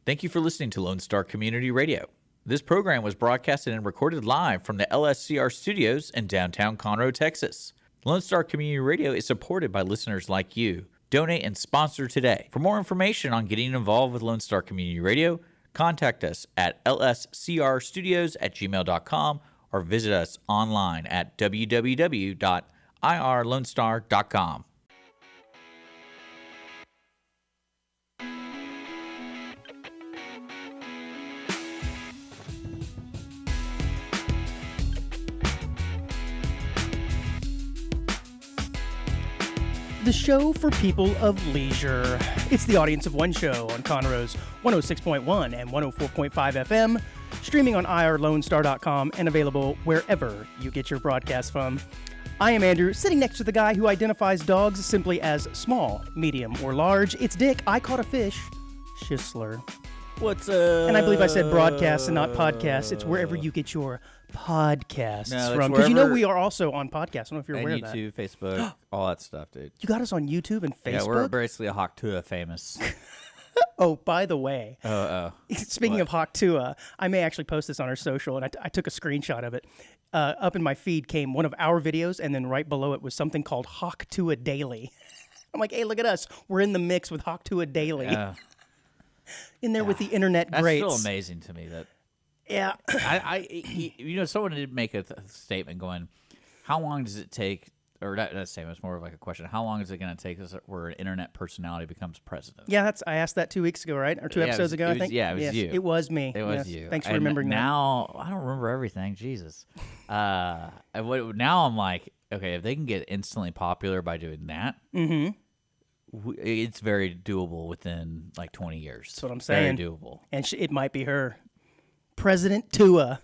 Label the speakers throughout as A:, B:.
A: Thank you for listening to Lone Star Community Radio. This program was broadcasted and recorded live from the LSCR studios in downtown Conroe, Texas. Lone Star Community Radio is supported by listeners like you. Donate and sponsor today. For more information on getting involved with Lone Star Community Radio, contact us at lscrstudios@gmail.com or visit us online at www.irlonestar.com.
B: The show for people of leisure. It's the audience of one show on Conroe's 106.1 and 104.5 FM, streaming on irlonestar.com and available wherever you get your broadcasts from. I am Andrew, sitting next to the guy who identifies dogs simply as small, medium, or large. It's Dick. I caught a fish. Schisler.
A: What's up?
B: And I believe I said broadcast and not podcast. It's wherever you get your podcasts from. Because
A: wherever...
B: you know we are also on podcasts. I don't know if you're aware of that.
A: YouTube, Facebook, all that stuff, dude.
B: You got us on YouTube and Facebook?
A: Yeah, we're basically a Hawktua famous.
B: Oh, by the way, speaking
A: What?
B: of Hawktua, I may actually post this on our social, and I took a screenshot of it. Up in my feed came one of our videos, and then right below it was something called Hawktua Daily. I'm like, hey, look at us. We're in the mix with Hawktua Daily. In there with the internet greats.
A: That's still amazing to me that.
B: Yeah.
A: Someone did make a statement going, how long does it take, or that statement was more of like a question, how long is it going to take us where an internet personality becomes president?
B: Yeah, I asked that 2 weeks ago, right? Or two episodes ago, I think?
A: Yeah, it was you.
B: It was me.
A: It was you.
B: Thanks for remembering that.
A: Now, I don't remember everything, Jesus. Now I'm like, okay, if they can get instantly popular by doing that, it's very doable within like 20 years.
B: That's what I'm saying.
A: Very doable.
B: And it might be her. President Tua.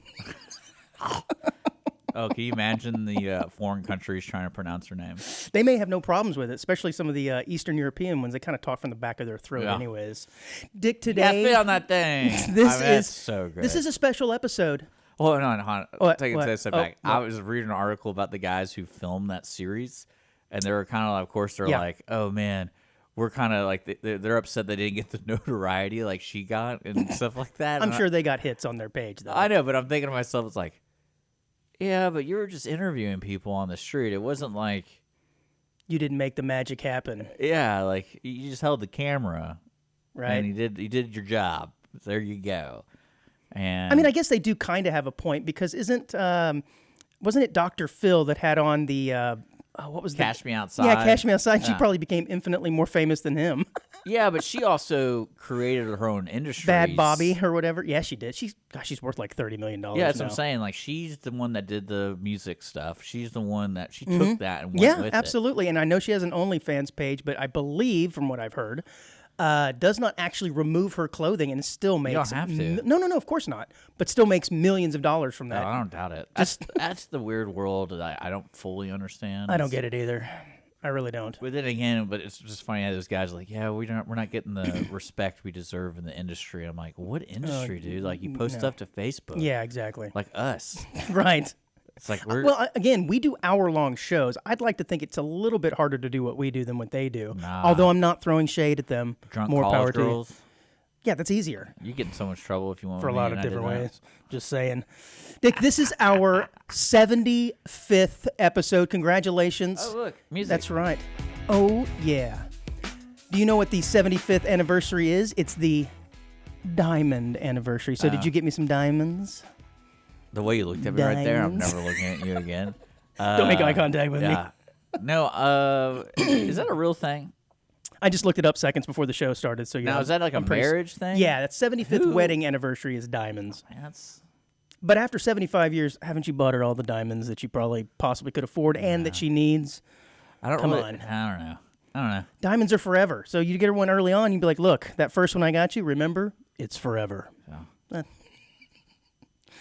A: Oh, can you imagine the foreign countries trying to pronounce her name?
B: They may have no problems with it, especially some of the Eastern European ones. They kind of talk from the back of their throat anyways. Dick, today...
A: Spit on that thing. That's so great.
B: This is a special episode.
A: Hold on. Take a step back.
B: What?
A: I was reading an article about the guys who filmed that series, and they were kind of, of course, they're like, oh, man, we're kind of like, they're upset they didn't get the notoriety like she got and stuff like that.
B: I'm sure they got hits on their page, though.
A: I know, but I'm thinking to myself, it's like, yeah, but you were just interviewing people on the street. It wasn't like...
B: You didn't make the magic happen.
A: Yeah, like, you just held the camera.
B: Right.
A: And you did your job. There you go. And
B: I mean, I guess they do kind of have a point because wasn't it Dr. Phil that had on the... what was
A: Cash Me Outside.
B: Yeah, Cash Me Outside.
A: Yeah.
B: She probably became infinitely more famous than him.
A: Yeah, but she also created her own industry.
B: Bad Bobby or whatever. Yeah, she did. She's worth like $30 million.
A: Yeah, that's what I'm saying. Like, she's the one that did the music stuff. She's the one that she took that and went with it.
B: Yeah, absolutely. And I know she has an OnlyFans page, but I believe, from what I've heard, does not actually remove her clothing and still makes...
A: You don't have to.
B: No, of course not. But still makes millions of dollars from that.
A: No, I don't doubt it. That's the weird world that I don't fully understand.
B: I don't get it either. I really don't.
A: But then again, it's just funny how those guys are like, yeah, we're not getting the respect we deserve in the industry. I'm like, what industry, dude? Like, you post stuff to Facebook.
B: Yeah, exactly.
A: Like us.
B: Right.
A: It's like we're...
B: Well, again, we do hour-long shows. I'd like to think it's a little bit harder to do what we do than what they do.
A: Nah.
B: Although I'm not throwing shade at them.
A: Drunk
B: More
A: college
B: power
A: girls.
B: to you. Yeah, that's easier.
A: You get in so much trouble if you want
B: For a
A: me,
B: lot
A: and
B: of
A: I
B: different
A: did that.
B: ways. Just saying. Dick, this is our 75th episode. Congratulations.
A: Oh, look. Music.
B: That's right. Oh, yeah. Do you know what the 75th anniversary is? It's the diamond anniversary. So did you get me some diamonds?
A: The way you looked at me right there, I'm
B: Diamonds.
A: never looking at you again.
B: Don't make eye contact with me.
A: No, is that a real thing?
B: I just looked it up seconds before the show started. So
A: Now, is that like a marriage thing?
B: Yeah, that 75th
A: Who?
B: wedding anniversary is diamonds.
A: That's...
B: But after 75 years, haven't you bought her all the diamonds that you probably possibly could afford and that she needs?
A: Come
B: on.
A: I don't know.
B: Diamonds are forever. So you get her one early on, you'd be like, look, that first one I got you, remember? It's forever.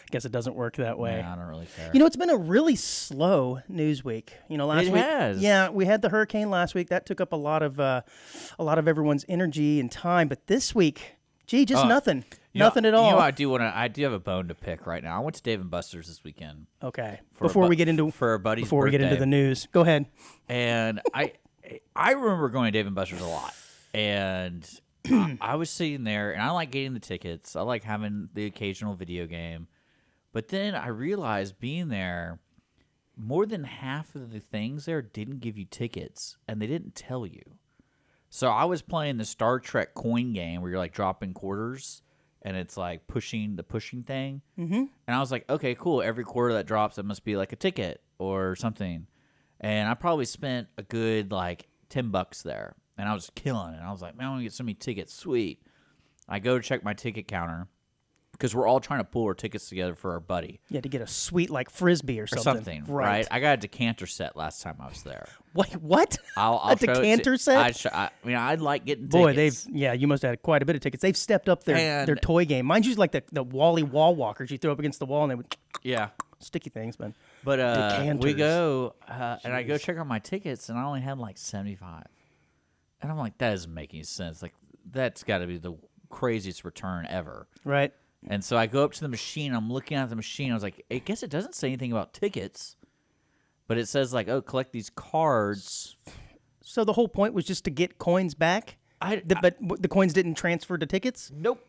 B: Guess it doesn't work that way.
A: Yeah, I don't really care.
B: You know, it's been a really slow news week. You know, last
A: It
B: week,
A: has.
B: yeah, we had the hurricane last week. That took up a lot of everyone's energy and time. But this week, gee, just nothing, nothing at all.
A: You know, I do have a bone to pick right now. I went to Dave and Buster's this weekend.
B: Okay, before we get into
A: a buddy's
B: before we get into
A: birthday.
B: the news, go ahead.
A: And I remember going to Dave and Buster's a lot, and I was sitting there, and I like getting the tickets. I like having the occasional video game. But then I realized being there, more than half of the things there didn't give you tickets, and they didn't tell you. So I was playing the Star Trek coin game where you're like dropping quarters, and it's like pushing thing. Mm-hmm. And I was like, okay, cool. Every quarter that drops, it must be like a ticket or something. And I probably spent a good like $10 there, and I was killing it. I was like, man, I want to get so many tickets. Sweet. I go to check my ticket counter because we're all trying to pull our tickets together for our buddy.
B: You had to get a sweet like Frisbee or something.
A: Right? I got a decanter set last time I was there.
B: Wait, what?
A: I'll
B: a decanter set?
A: I mean, I'd like getting
B: Boy,
A: tickets.
B: you must have had quite a bit of tickets. They've stepped up their toy game. Mine's usually like the Wally wall walkers you throw up against the wall and they would sticky things, man.
A: But
B: Decanters.
A: we go, and I go check on my tickets, and I only had like 75. And I'm like, that doesn't make any sense. Like, that's got to be the craziest return ever.
B: Right.
A: And so I go up to the machine. I'm looking at the machine. I was like, I guess it doesn't say anything about tickets, but it says like, oh, collect these cards.
B: So the whole point was just to get coins back? But the coins didn't transfer to tickets?
A: Nope.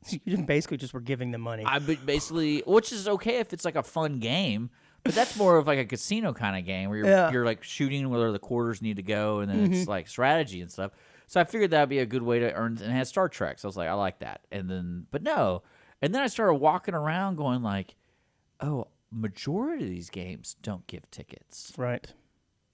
B: You basically just were giving them money.
A: Basically, which is okay if it's like a fun game, but that's more of like a casino kind of game where you're like shooting where the quarters need to go, and then it's like strategy and stuff. So I figured that'd be a good way to earn, and it had Star Trek. So I was like, I like that. And then, but no. And then I started walking around going like, oh, majority of these games don't give tickets.
B: Right.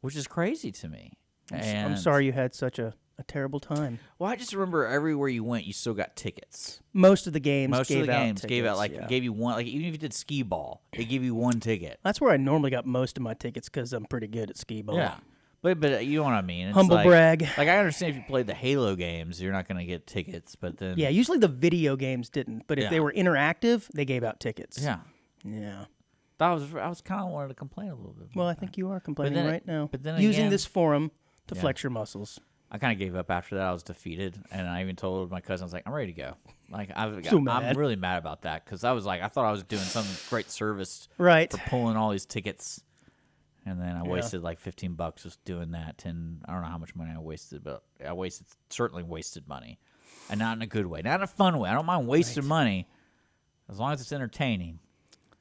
A: Which is crazy to me.
B: I'm sorry you had such a terrible time.
A: Well, I just remember everywhere you went, you still got tickets.
B: Most of the games
A: gave out
B: like
A: gave you one, like even if you did skee ball, they give you one ticket.
B: That's where I normally got most of my tickets because I'm pretty good at skee ball.
A: Yeah. But you know what I mean. It's
B: Humble brag.
A: Like I understand if you played the Halo games, you're not going to get tickets, but then
B: usually the video games didn't, but if they were interactive, they gave out tickets.
A: Yeah. I was kind of wanted to complain a little bit.
B: Well, I think you are complaining right now.
A: But then
B: using
A: again,
B: this forum to flex your muscles.
A: I kind of gave up after that. I was defeated, and I even told my cousin, I was like, I'm ready to go. Like I'm really mad about that because I thought I was doing some great service for pulling all these tickets. And then I wasted like $15 just doing that. And I don't know how much money I wasted, but I certainly wasted money. And not in a good way. Not in a fun way. I don't mind wasting money as long as it's entertaining.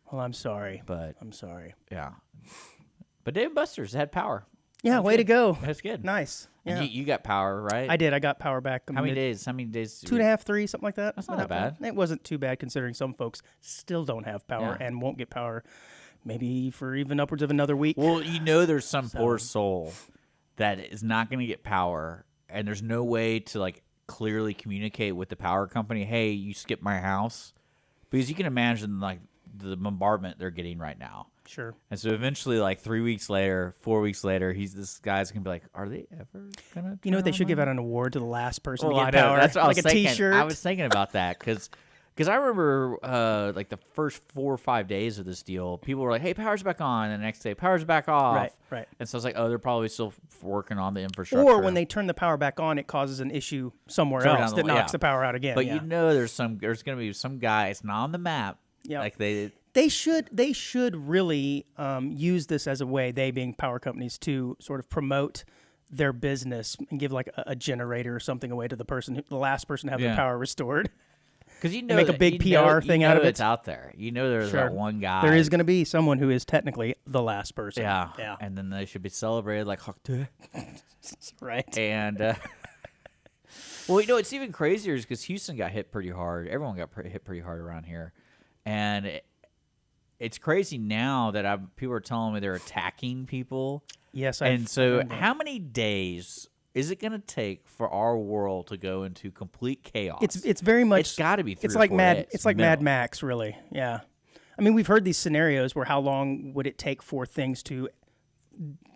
B: Well, I'm sorry.
A: But
B: I'm sorry.
A: Yeah. But Dave & Buster's had power.
B: Yeah, way to go.
A: That's good.
B: Nice. Yeah.
A: And you got power, right?
B: I did. I got power back.
A: How many days?
B: 2.5, 3, something like that.
A: That's not that bad.
B: It wasn't too bad considering some folks still don't have power and won't get power. Maybe for even upwards of another week.
A: Well, there's some poor soul that is not going to get power, and there's no way to like clearly communicate with the power company, hey, you skipped my house. Because you can imagine like the bombardment they're getting right now.
B: Sure.
A: And so eventually, like 3 weeks later, 4 weeks later, this guy's going to be like, are they ever going to?
B: You know what? They should give out an award to the last person to get power.
A: That's what
B: like
A: I was
B: a
A: thinking.
B: T-shirt.
A: I was thinking about that because I remember like the first 4 or 5 days of this deal, people were like, hey, power's back on. And the next day, power's back off.
B: Right.
A: And so I was like, oh, they're probably still working on the infrastructure.
B: Or when they turn the power back on, it causes an issue somewhere else that knocks the power out again.
A: But there's going to be some guy, it's not on the map.
B: Yeah.
A: Like
B: They should really use this as a way, they being power companies, to sort of promote their business and give like a generator or something away to the last person to have their power restored.
A: Because
B: make a big PR thing out of it.
A: It's out there. There's that one guy.
B: There is going to be someone who is technically the last person.
A: Yeah. And then they should be celebrated like
B: right.
A: And well, it's even crazier is because Houston got hit pretty hard. Everyone got hit pretty hard around here, and it's crazy now that people are telling me they're attacking people.
B: Yes,
A: and so how many days is it going to take for our world to go into complete chaos?
B: It's very much.
A: It's got to be 3
B: it's
A: or
B: like
A: 4
B: Mad.
A: days.
B: It's like Mad Max, really. Yeah, I mean, we've heard these scenarios where how long would it take for things to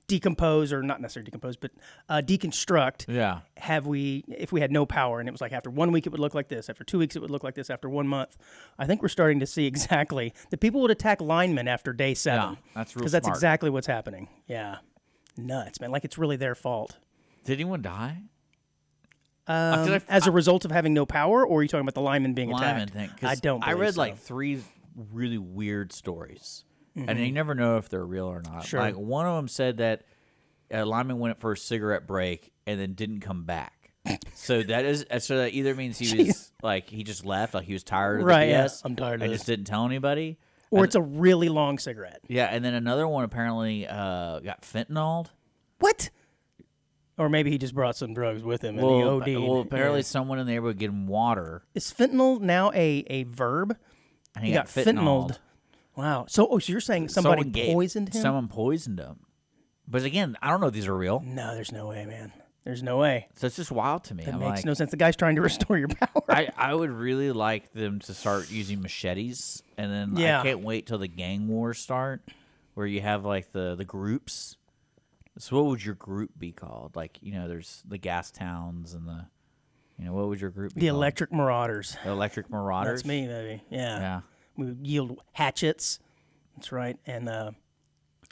B: decompose, or not necessarily decompose, but deconstruct.
A: Yeah.
B: If we had no power, and it was like after 1 week it would look like this, after 2 weeks it would look like this, after 1 month. I think we're starting to see exactly that people would attack linemen after day 7.
A: Yeah, that's real
B: because that's exactly what's happening. Yeah, nuts, man. Like it's really their fault.
A: Did anyone die?
B: As a result of having no power, or are you talking about the linemen being attacked?
A: Thing,
B: I don't.
A: I read
B: so.
A: like 3 really weird stories, and you never know if they're real or not.
B: Sure.
A: Like one of them said that a lineman went for a cigarette break and then didn't come back. So that either means he was like he just left, like he was tired of
B: Right,
A: the
B: yeah.
A: BS.
B: I'm tired of
A: and
B: this.
A: just didn't tell anybody.
B: Or it's a really long cigarette.
A: Yeah, and then another one apparently got fentanyl.
B: What? Or maybe he just brought some drugs with him and he OD'd.
A: Well, apparently
B: Yeah.
A: someone in there would give him water,
B: Is fentanyl now a verb?
A: and he got fentanyled.
B: fentanyled. Wow. So you're saying somebody poisoned him?
A: Someone poisoned him. But again, I don't know if these are real.
B: No, there's no way, man. There's no way.
A: So it's just wild to me.
B: That
A: I'm
B: makes
A: like,
B: no sense. The guy's trying to restore your power.
A: I would really like them to start using machetes, and then
B: Yeah.
A: I can't wait till the gang wars start, where you have like the groups. So what would your group be called? Like, there's the gas towns and what would your group be
B: The
A: called?
B: Electric Marauders.
A: The Electric Marauders.
B: That's me, baby. Yeah.
A: Yeah.
B: We would yield hatchets. That's right. And I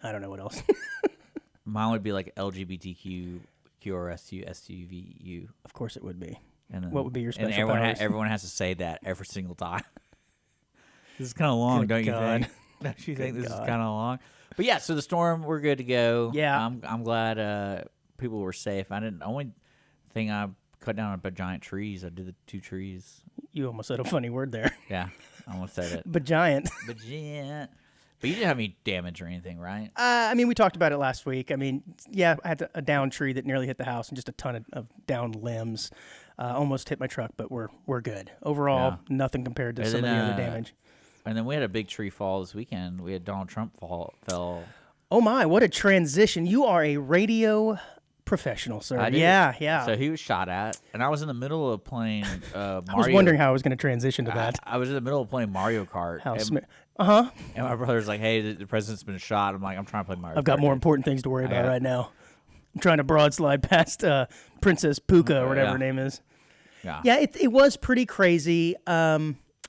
B: don't know what else.
A: Mine would be like LGBTQ, QRSU, SUVU.
B: Of course it would be.
A: And then,
B: What would be your
A: and
B: special powers?
A: everyone has to say that every single time. This is kind of long,
B: Good
A: don't you
B: God.
A: think? Don't you think this
B: God.
A: is kind of long? But yeah, so the storm, we're good to go.
B: Yeah.
A: I'm glad people were safe. Only thing I cut down a giant trees. I did the 2 trees.
B: You almost said a funny word there.
A: Yeah, I almost said it.
B: But giant.
A: But yeah. But you didn't have any damage or anything, right?
B: I mean, we talked about it last week. I mean, yeah, I had a down tree that nearly hit the house and just a ton of down limbs. Almost hit my truck, but we're good. Overall, nothing compared to
A: And
B: some of the
A: then,
B: other damage.
A: And then we had a big tree fall this weekend. We had Donald Trump fell.
B: Oh my, what a transition. You are a radio professional, sir.
A: I did.
B: Yeah.
A: So he was shot at, and I was in the middle of playing Mario.
B: I was wondering how I was going to transition to that.
A: I was in the middle of playing Mario Kart.
B: How
A: and,
B: smart.
A: and my brother's like, "Hey, the president's been shot." I'm like, "I'm trying to play Mario."
B: I've got
A: Kart,
B: more
A: dude."
B: important things to worry about
A: got-
B: right now. I'm trying to broadslide past Princess Puka or whatever
A: Yeah.
B: her name is.
A: Yeah.
B: Yeah, it was pretty crazy.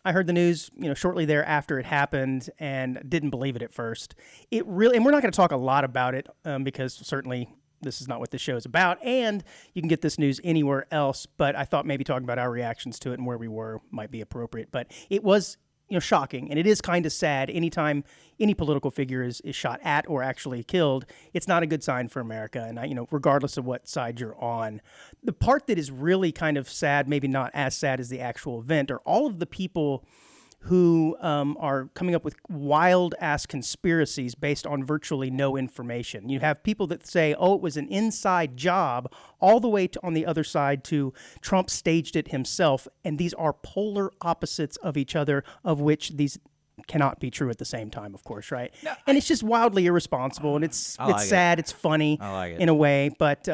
B: I heard the news, shortly thereafter it happened, and didn't believe it at first. It really, and we're not going to talk a lot about it because certainly this is not what this show is about, and you can get this news anywhere else. But I thought maybe talking about our reactions to it and where we were might be appropriate. But it was, shocking, and it is kind of sad. Anytime any political figure is shot at or actually killed, it's not a good sign for America. And regardless of what side you're on, the part that is really kind of sad, maybe not as sad as the actual event, are all of the people who are coming up with wild-ass conspiracies based on virtually no information. You have people that say, oh, it was an inside job, all the way to, on the other side, to Trump staged it himself, and these are polar opposites of each other, of which these cannot be true at the same time, of course, right? And it's just wildly irresponsible, and it's
A: like it.
B: sad, it's funny
A: I like it.
B: in a way, but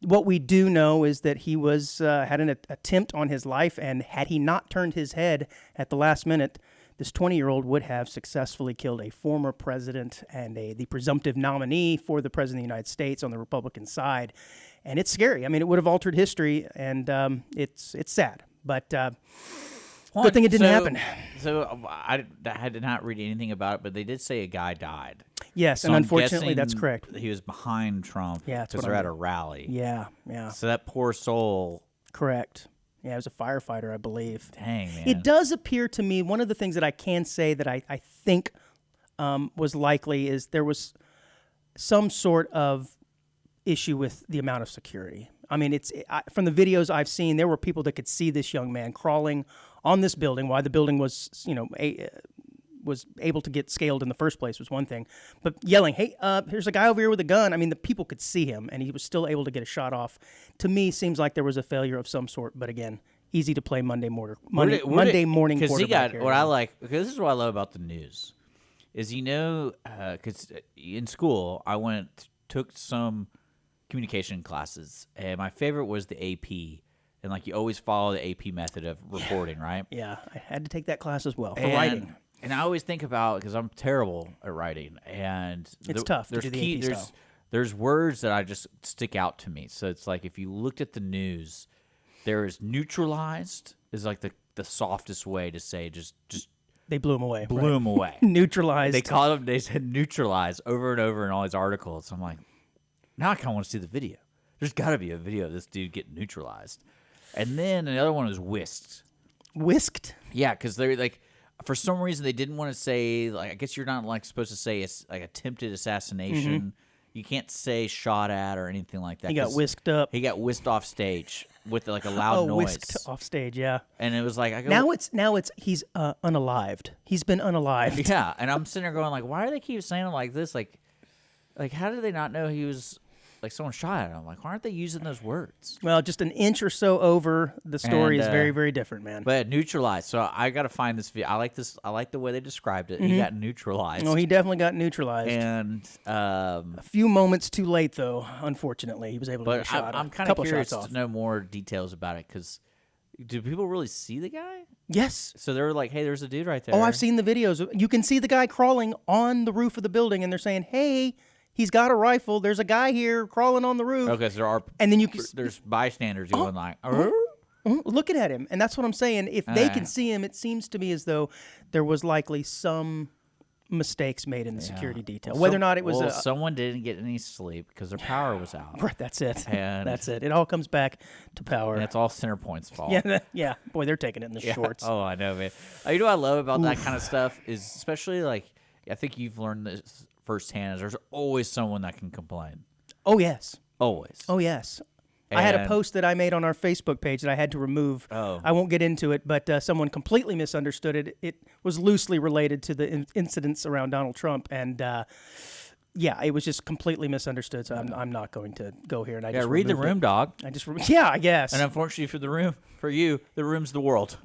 B: what we do know is that he was had an attempt on his life, and had he not turned his head at the last minute, this 20-year-old would have successfully killed a former president and the presumptive nominee for the president of the United States on the Republican side. And it's scary. I mean, it would have altered history, and it's sad. But good thing it didn't happen.
A: So I did not read anything about it, but they did say a guy died.
B: Yes,
A: So
B: and
A: I'm
B: unfortunately, that's
A: guessing
B: correct.
A: He was behind Trump
B: Yeah, that's
A: because
B: what
A: they're
B: I'm-
A: at a rally.
B: Yeah.
A: So that poor soul,
B: Correct. Yeah, he was a firefighter, I believe.
A: dang, man.
B: It does appear to me, one of the things that I can say that I think was likely is there was some sort of issue with the amount of security. I mean, from the videos I've seen, there were people that could see this young man crawling on this building. Why the building was, was able to get scaled in the first place was one thing, but yelling, "Hey, here's a guy over here with a gun." I mean, the people could see him, and he was still able to get a shot off. To me, seems like there was a failure of some sort. But again, easy to play Monday morning
A: What
B: morning
A: because he
B: quarterback
A: got
B: here.
A: what I like. Because this is what I love about the news, is because in school I took some communication classes, and my favorite was the AP, and like you always follow the AP method of reporting, right?
B: Yeah, I had to take that class as well for
A: And-
B: writing.
A: And I always think about, because I'm terrible at writing, and
B: It's tough to
A: There's
B: do the AP style.
A: there's words that I just stick out to me. So it's like if you looked at the news, there is neutralized is like the softest way to say just
B: They blew him away.
A: blew him away.
B: Neutralized.
A: They said neutralize over and over in all these articles. I'm like, now I kind of want to see the video. There's got to be a video of this dude getting neutralized. And then the other one was whisked.
B: Whisked.
A: Yeah, because they're like, for some reason they didn't want to say, like, I guess you're not like supposed to say it's like attempted assassination. You can't say shot at or anything like that.
B: He got
A: 'cause
B: whisked up.
A: He got whisked off stage. with like a loud noise.
B: Whisked off stage. Yeah.
A: And it was like, I go,
B: Now it's he's unalived. He's been unalived.
A: yeah. And I'm sitting there going like, why do they keep saying it like this? Like how did they not know he was like someone shot at him? Like, why aren't they using those words?
B: Well, just an inch or so over, the story
A: And,
B: is very, very different, man.
A: But neutralized. So I got to find this video. I like this. I like the way they described it. He got neutralized.
B: Oh, he definitely got neutralized.
A: And
B: A few moments too late, though. Unfortunately, he was able to get a
A: but
B: shot.
A: I'm kind of curious to know more details about it because do people really see the guy?
B: Yes.
A: So they were like, "Hey, there's a dude right there."
B: Oh, I've seen the videos. You can see the guy crawling on the roof of the building, and they're saying, "Hey, he's got a rifle. There's a guy here crawling on the roof."
A: Okay, so there are.
B: And then you can
A: there's bystanders going like,
B: looking at him, and that's what I'm saying. If they can see him, it seems to me as though there was likely some mistakes made in the security detail. Whether or not it was
A: someone didn't get any sleep because their power was out.
B: Right, that's it.
A: And-
B: that's it. It all comes back to power.
A: And it's all Centerpoint's fault.
B: Yeah, yeah. Boy, they're taking it in the
A: Yeah.
B: shorts.
A: Oh, I know, man. You know what I love about that kind of stuff is especially like I think you've learned this firsthand. Is there's always someone that can complain.
B: Oh yes.
A: Always.
B: Oh yes. I had a
A: And-
B: post that I made on our Facebook page that I had to remove.
A: Oh.
B: I won't get into it, but someone completely misunderstood it. It was loosely related to the incidents around Donald Trump, and yeah, it was just completely misunderstood. So I'm not going to go here. And I just
A: read the
B: removed
A: room,
B: it.
A: dog.
B: Yeah, I guess.
A: And unfortunately for you, the room's the world.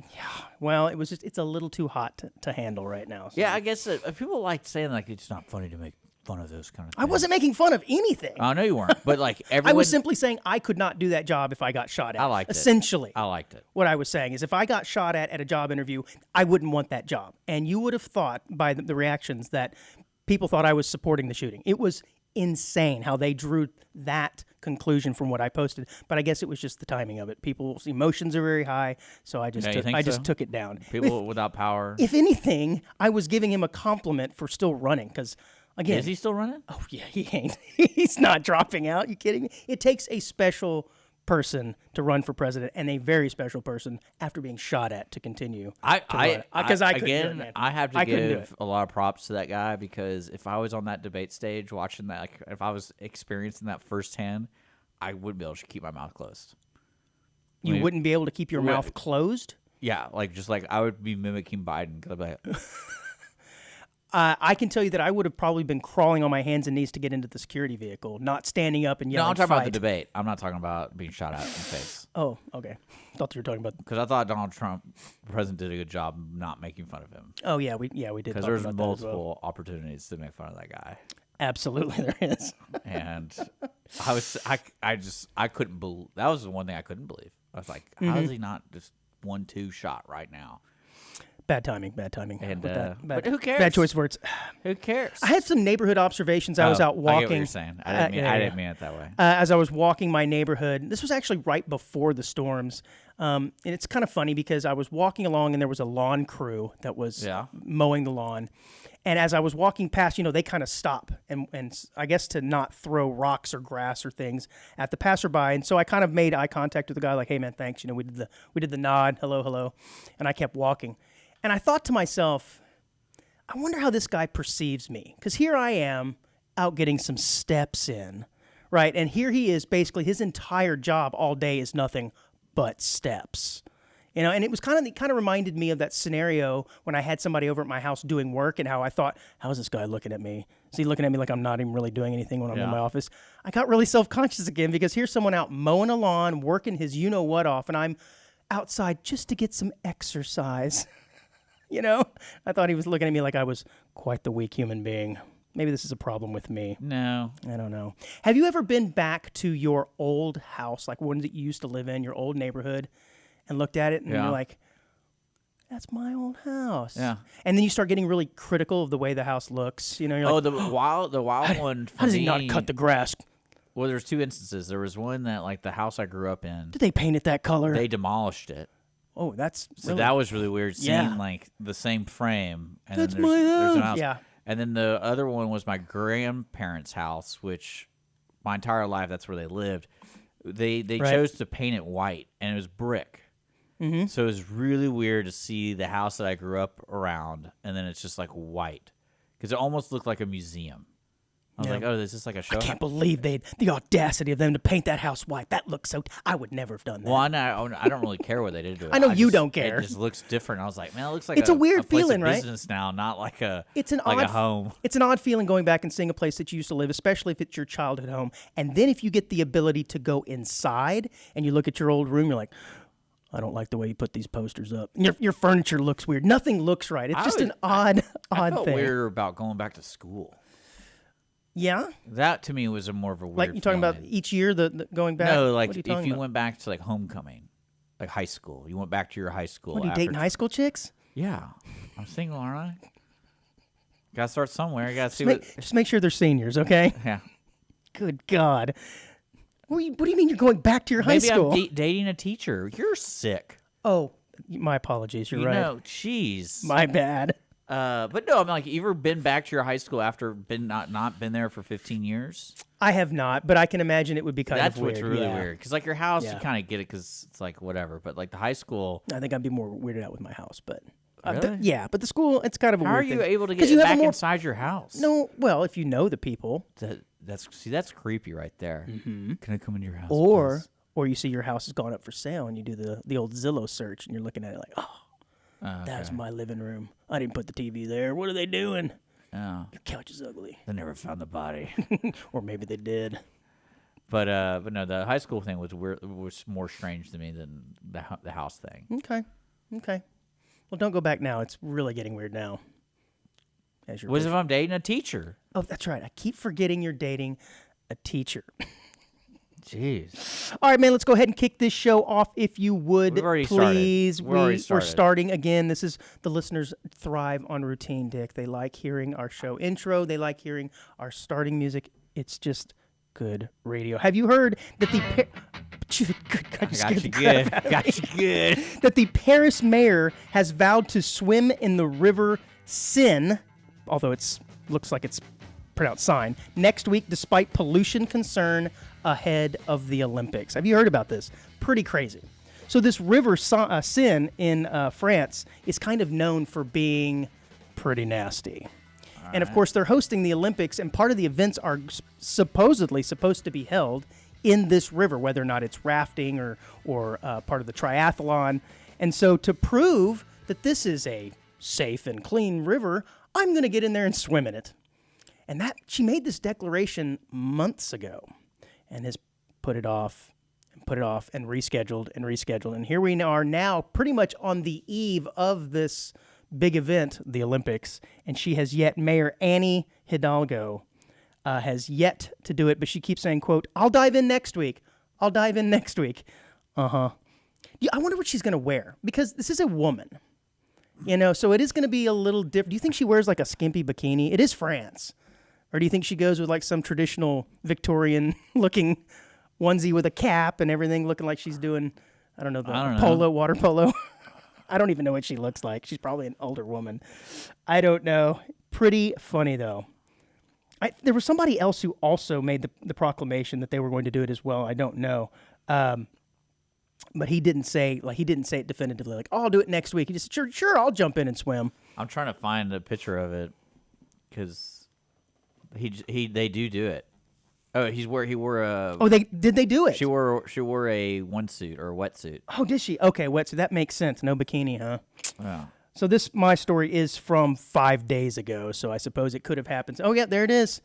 B: Well, it's a little too hot to handle right now. So.
A: Yeah, I guess people like saying like it's not funny to make fun of those kind of things.
B: I wasn't making fun of anything.
A: I know you weren't, but like everyone.
B: I was simply saying I could not do that job if I got shot at.
A: I liked it.
B: Essentially.
A: I liked it.
B: What I was saying is if I got shot at a job interview, I wouldn't want that job. And you would have thought by the reactions that people thought I was supporting the shooting. It was insane how they drew that conclusion from what I posted. But I guess it was just the timing of it. People's emotions are very high, so I just
A: Yeah, you think
B: just
A: so?
B: took it down.
A: People without power.
B: If anything, I was giving him a compliment for still running because again,
A: Is he still running?
B: oh yeah, he ain't. He's not dropping out. You kidding me? It takes a special person to run for president, and a very special person after being shot at to continue. Because I couldn't do it, man.
A: I have to
B: I couldn't do
A: give
B: it.
A: a lot of props to that guy because if I was on that debate stage watching that, like, if I was experiencing that firsthand, I wouldn't be able to keep my mouth closed.
B: You wouldn't be able to keep your mouth closed.
A: Yeah, like just like I would be mimicking Biden. 'Cause I'd be like,
B: I can tell you that I would have probably been crawling on my hands and knees to get into the security vehicle, not standing up and
A: no,
B: yelling.
A: I'm talking about the
B: "Fight."
A: debate. I'm not talking about being shot at in the face.
B: Oh, okay. Thought you were talking about.
A: Because I thought Donald Trump, the president, did a good job not making fun of him.
B: Oh yeah, we did.
A: Because
B: talk
A: there's
B: about that as well.
A: multiple opportunities to make fun of that guy.
B: Absolutely, there is.
A: And I couldn't believe, that was the one thing I couldn't believe. I was like, how
B: Mm-hmm.
A: is he not just 1-2 shot right now?
B: Bad timing.
A: And,
B: With that.
A: but who cares?
B: Bad choice of words.
A: Who cares?
B: I had some neighborhood observations. I was out
A: I get
B: walking.
A: what you're saying. I didn't mean it that way.
B: As I was walking my neighborhood. This was actually right before the storms. And it's kind of funny because I was walking along and there was a lawn crew that was mowing the lawn. And as I was walking past, they kind of stop and I guess to not throw rocks or grass or things at the passerby. And so I kind of made eye contact with the guy like, hey man, thanks. We did the nod, hello. And I kept walking. And I thought to myself, I wonder how this guy perceives me. Because here I am out getting some steps in, right? And here he is, basically his entire job all day is nothing but steps. And it was kind of reminded me of that scenario when I had somebody over at my house doing work and how I thought, how is this guy looking at me? Is he looking at me like I'm not even really doing anything when I'm in my office? I got really self-conscious again because here's someone out mowing a lawn, working his you-know-what off, and I'm outside just to get some exercise. I thought he was looking at me like I was quite the weak human being. Maybe this is a problem with me.
A: No.
B: I don't know. Have you ever been back to your old house, like one that you used to live in, your old neighborhood, and looked at it and you're like, that's my old house.
A: Yeah.
B: And then you start getting really critical of the way the house looks. You're like,
A: The wild one. For
B: how does he
A: me,
B: not cut the grass?
A: Well, there's two instances. There was one that, like, the house I grew up in,
B: Did they paint it that color?
A: they demolished it.
B: Oh, that's
A: So
B: really,
A: that was really weird seeing
B: Yeah.
A: like the same frame. And
B: That's
A: then there's an
B: my
A: house.
B: house. Yeah.
A: And then the other one was my grandparents' house, which my entire life that's where they lived. They
B: Right.
A: chose to paint it white, and it was brick. Mm-hmm. So it was really weird to see the house that I grew up around, and then it's just like white because it almost looked like a museum. I was like, oh, is this like a show?
B: I can't believe the audacity of them to paint that house white. That looks so. I would never have done that.
A: Well, I don't really care what they did to it.
B: I know you don't care.
A: It just looks different. I was like, man, it looks like
B: It's a weird
A: place
B: feeling,
A: of
B: right?
A: business now, not like a
B: odd
A: home.
B: It's an odd feeling going back and seeing a place that you used to live, especially if it's your childhood home. And then if you get the ability to go inside and you look at your old room, you're like, I don't like the way you put these posters up. Your furniture looks weird. Nothing looks right. It's just an odd
A: I felt
B: thing.
A: weird about going back to school.
B: Yeah?
A: That to me was more of a weird.
B: Like you talking about
A: feeling.
B: each year, the going back?
A: No, like
B: What are you
A: if
B: talking
A: you
B: about?
A: went back to like homecoming, like high school, you went back to your high school.
B: What, are you
A: after
B: dating high school chicks?
A: Yeah, I'm single, aren't I? Gotta start somewhere. Gotta see
B: Just make sure they're seniors, okay?
A: Yeah.
B: Good God. What do you mean you're going back to your high
A: Maybe
B: school?
A: I'm dating a teacher. You're sick.
B: Oh, my apologies. You're
A: You
B: right.
A: know, jeez.
B: My bad.
A: But no, I'm like, you ever been back to your high school after not been there for 15 years?
B: I have not, but I can imagine it would be kind
A: That's
B: of weird.
A: what's really
B: yeah.
A: weird. Because like your house, you
B: Yeah.
A: kind of get it because it's like whatever. But like the high school,
B: I think I'd be more weirded out with my house, but
A: Really?
B: yeah, but the school, it's kind of a
A: how are
B: weird
A: you
B: thing.
A: able to
B: 'Cause
A: get
B: you have a
A: back
B: more-
A: inside your house?
B: No, well, if you know the people,
A: That's creepy right there. Mm-hmm. Can I come into your house?
B: or
A: please?
B: you see your house has gone up for sale, and you do the old Zillow search, and you're looking at it like, oh, that's my living room. I didn't put the TV there. What are they doing?
A: Oh,
B: Your couch is ugly.
A: they never found the body.
B: Or maybe they did.
A: But no, the high school thing was weird. Was more strange to me than the house thing.
B: Okay. Well, don't go back now. It's really getting weird now. As you're
A: What if I'm dating a teacher?
B: Oh, that's right. I keep forgetting you're dating a teacher.
A: Jeez.
B: All right, man, let's go ahead and kick this show off if you would.
A: We've already started.
B: Please.
A: We're already
B: We're
A: started.
B: starting again. This is the listeners thrive on routine, Dick. They like hearing our show intro. They like hearing our starting music. It's just good radio. Have you heard that the
A: Got you good. Got you good.
B: that the Paris mayor has vowed to swim in the river Seine, although it looks like it's pronounced Seine, next week despite pollution concern ahead of the Olympics. Have you heard about this? Pretty crazy. So this river Seine in France is kind of known for being pretty nasty. And of course, they're hosting the Olympics, and part of the events are supposedly supposed to be held in this river, whether or not it's rafting or part of the triathlon. And so to prove that this is a safe and clean river, I'm going to get in there and swim in it. And she made this declaration months ago and has put it off and rescheduled and rescheduled. And here we are now pretty much on the eve of this big event, the Olympics, and Mayor Annie Hidalgo has yet to do it, but she keeps saying, quote, I'll dive in next week. Uh-huh. Yeah, I wonder what she's going to wear, because this is a woman, so it is going to be a little different. Do you think she wears like a skimpy bikini? It is France. Or do you think she goes with like some traditional Victorian-looking onesie with a cap and everything, looking like she's doing, I don't know, water polo? I don't even know what she looks like. She's probably an older woman. I don't know. Pretty funny, though. There was somebody else who also made the proclamation that they were going to do it as well. I don't know. But he didn't say it definitively, like, oh, I'll do it next week. He just said, sure, I'll jump in and swim.
A: I'm trying to find a picture of it because they do it. Oh, he wore a.
B: Oh, did they do it?
A: She wore a onesuit or a wetsuit.
B: Oh, did she? Okay, wetsuit. That makes sense. No bikini, huh?
A: Yeah.
B: So my story is from 5 days ago, so I suppose it could have happened. Oh, yeah, there it is.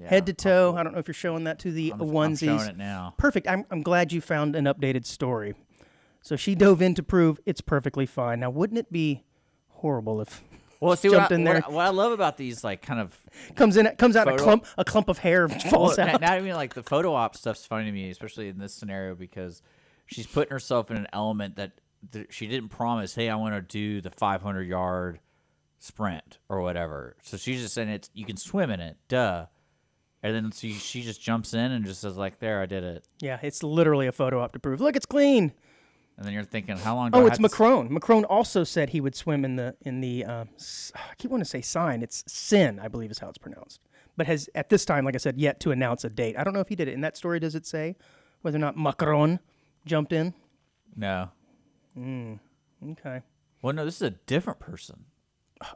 A: Yeah,
B: Head to toe. I don't know if you're showing that to the onesies.
A: I'm showing it now.
B: Perfect. I'm glad you found an updated story. So she dove in to prove it's perfectly fine. Now, wouldn't it be horrible if jumped in there?
A: What I love about these, like, kind of
B: comes out a clump of hair falls out.
A: Not even like the photo op stuff's funny to me, especially in this scenario, because she's putting herself in an element that she didn't promise. Hey, I want to do the 500-yard sprint or whatever. So she's just saying you can swim in it, duh. And then she just jumps in and just says, like, there, I did it.
B: Yeah, it's literally a photo op to prove. Look, it's clean.
A: And then you're thinking, how long?
B: Oh, it's Macron. Macron also said he would swim in the I keep wanting to say Seine. It's Seine, I believe is how it's pronounced. But has at this time, like I said, yet to announce a date. I don't know if he did it in that story. Does it say whether or not Macron jumped in?
A: No.
B: Okay.
A: Well, no, this is a different person.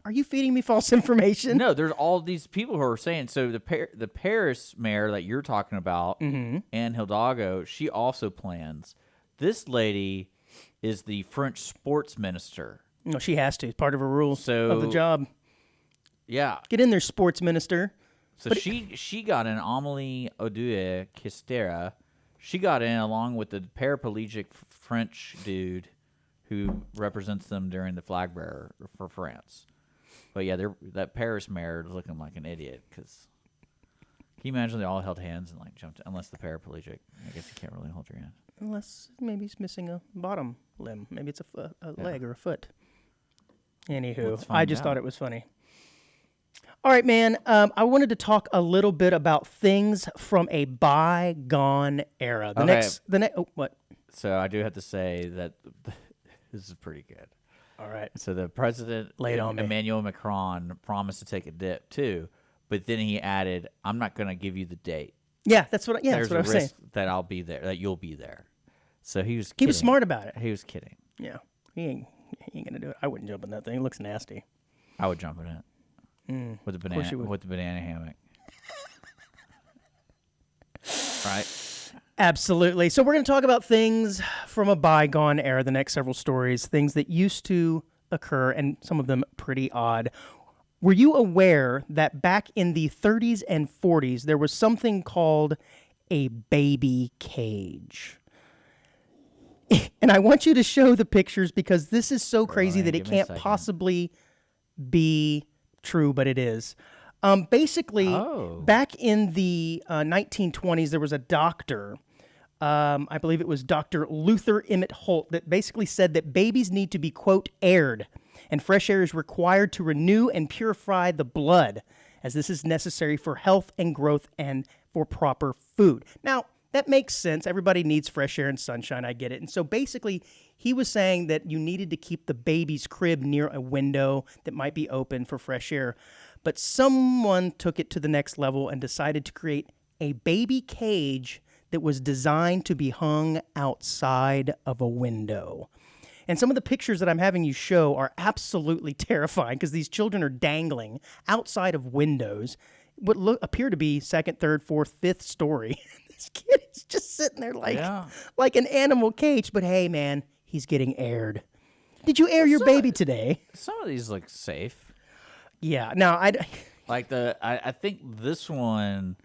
B: Are you feeding me false information?
A: No, there's all these people who are saying. So the Paris mayor that you're talking about, Anne Hidalgo, she also plans. This lady is the French sports minister.
B: No, she has to. It's part of her rules of the
A: So-
B: job.
A: Yeah.
B: Get in there, sports minister.
A: So she got in, Amélie Oudéa-Castéra. She got in along with the paraplegic French dude who represents them during the flag bearer for France. But yeah, that Paris mayor is looking like an idiot because can you imagine they all held hands and like jumped? Unless the paraplegic, I guess you can't really hold your hand.
B: Unless maybe he's missing a bottom limb. Maybe it's a leg or a foot. Anywho,
A: Let's
B: I
A: find
B: just
A: out.
B: thought it was funny. All right, man. I wanted to talk a little bit about things from a bygone era. What?
A: So I do have to say that this is pretty good.
B: All right.
A: So the president,
B: Lay it on me.
A: Emmanuel Macron, promised to take a dip too, but then he added, "I'm not going to give you the date.
B: Yeah, that's what.
A: There's
B: that's what I
A: a
B: was saying.
A: risk that I'll be there, that you'll be there." So he was.
B: He was
A: kidding.
B: smart about it.
A: He was kidding.
B: Yeah, he ain't gonna do it. I wouldn't jump in that thing. It looks nasty.
A: I would jump in it with the
B: course you
A: banana
B: would.
A: with the banana hammock. Right.
B: Absolutely. So we're going to talk about things from a bygone era, the next several stories, things that used to occur, and some of them pretty odd. Were you aware that back in the 30s and 40s, there was something called a baby cage? And I want you to show the pictures because this is so crazy that it
A: give me a
B: can't
A: second.
B: possibly be true, but it is. Basically,
A: Oh.
B: back in the 1920s, there was a doctor, I believe it was Dr. Luther Emmett Holt, that basically said that babies need to be, quote, aired, and fresh air is required to renew and purify the blood, as this is necessary for health and growth and for proper food. Now, that makes sense. Everybody needs fresh air and sunshine. I get it. And so basically, he was saying that you needed to keep the baby's crib near a window that might be open for fresh air. But someone took it to the next level and decided to create a baby cage that was designed to be hung outside of a window. And some of the pictures that I'm having you show are absolutely terrifying because these children are dangling outside of windows, what appear to be second, third, fourth, fifth story. This kid is just sitting there like an animal cage. But hey, man, he's getting aired. Did you air your baby today?
A: Some of these look safe.
B: Yeah. Now,
A: Like I think this one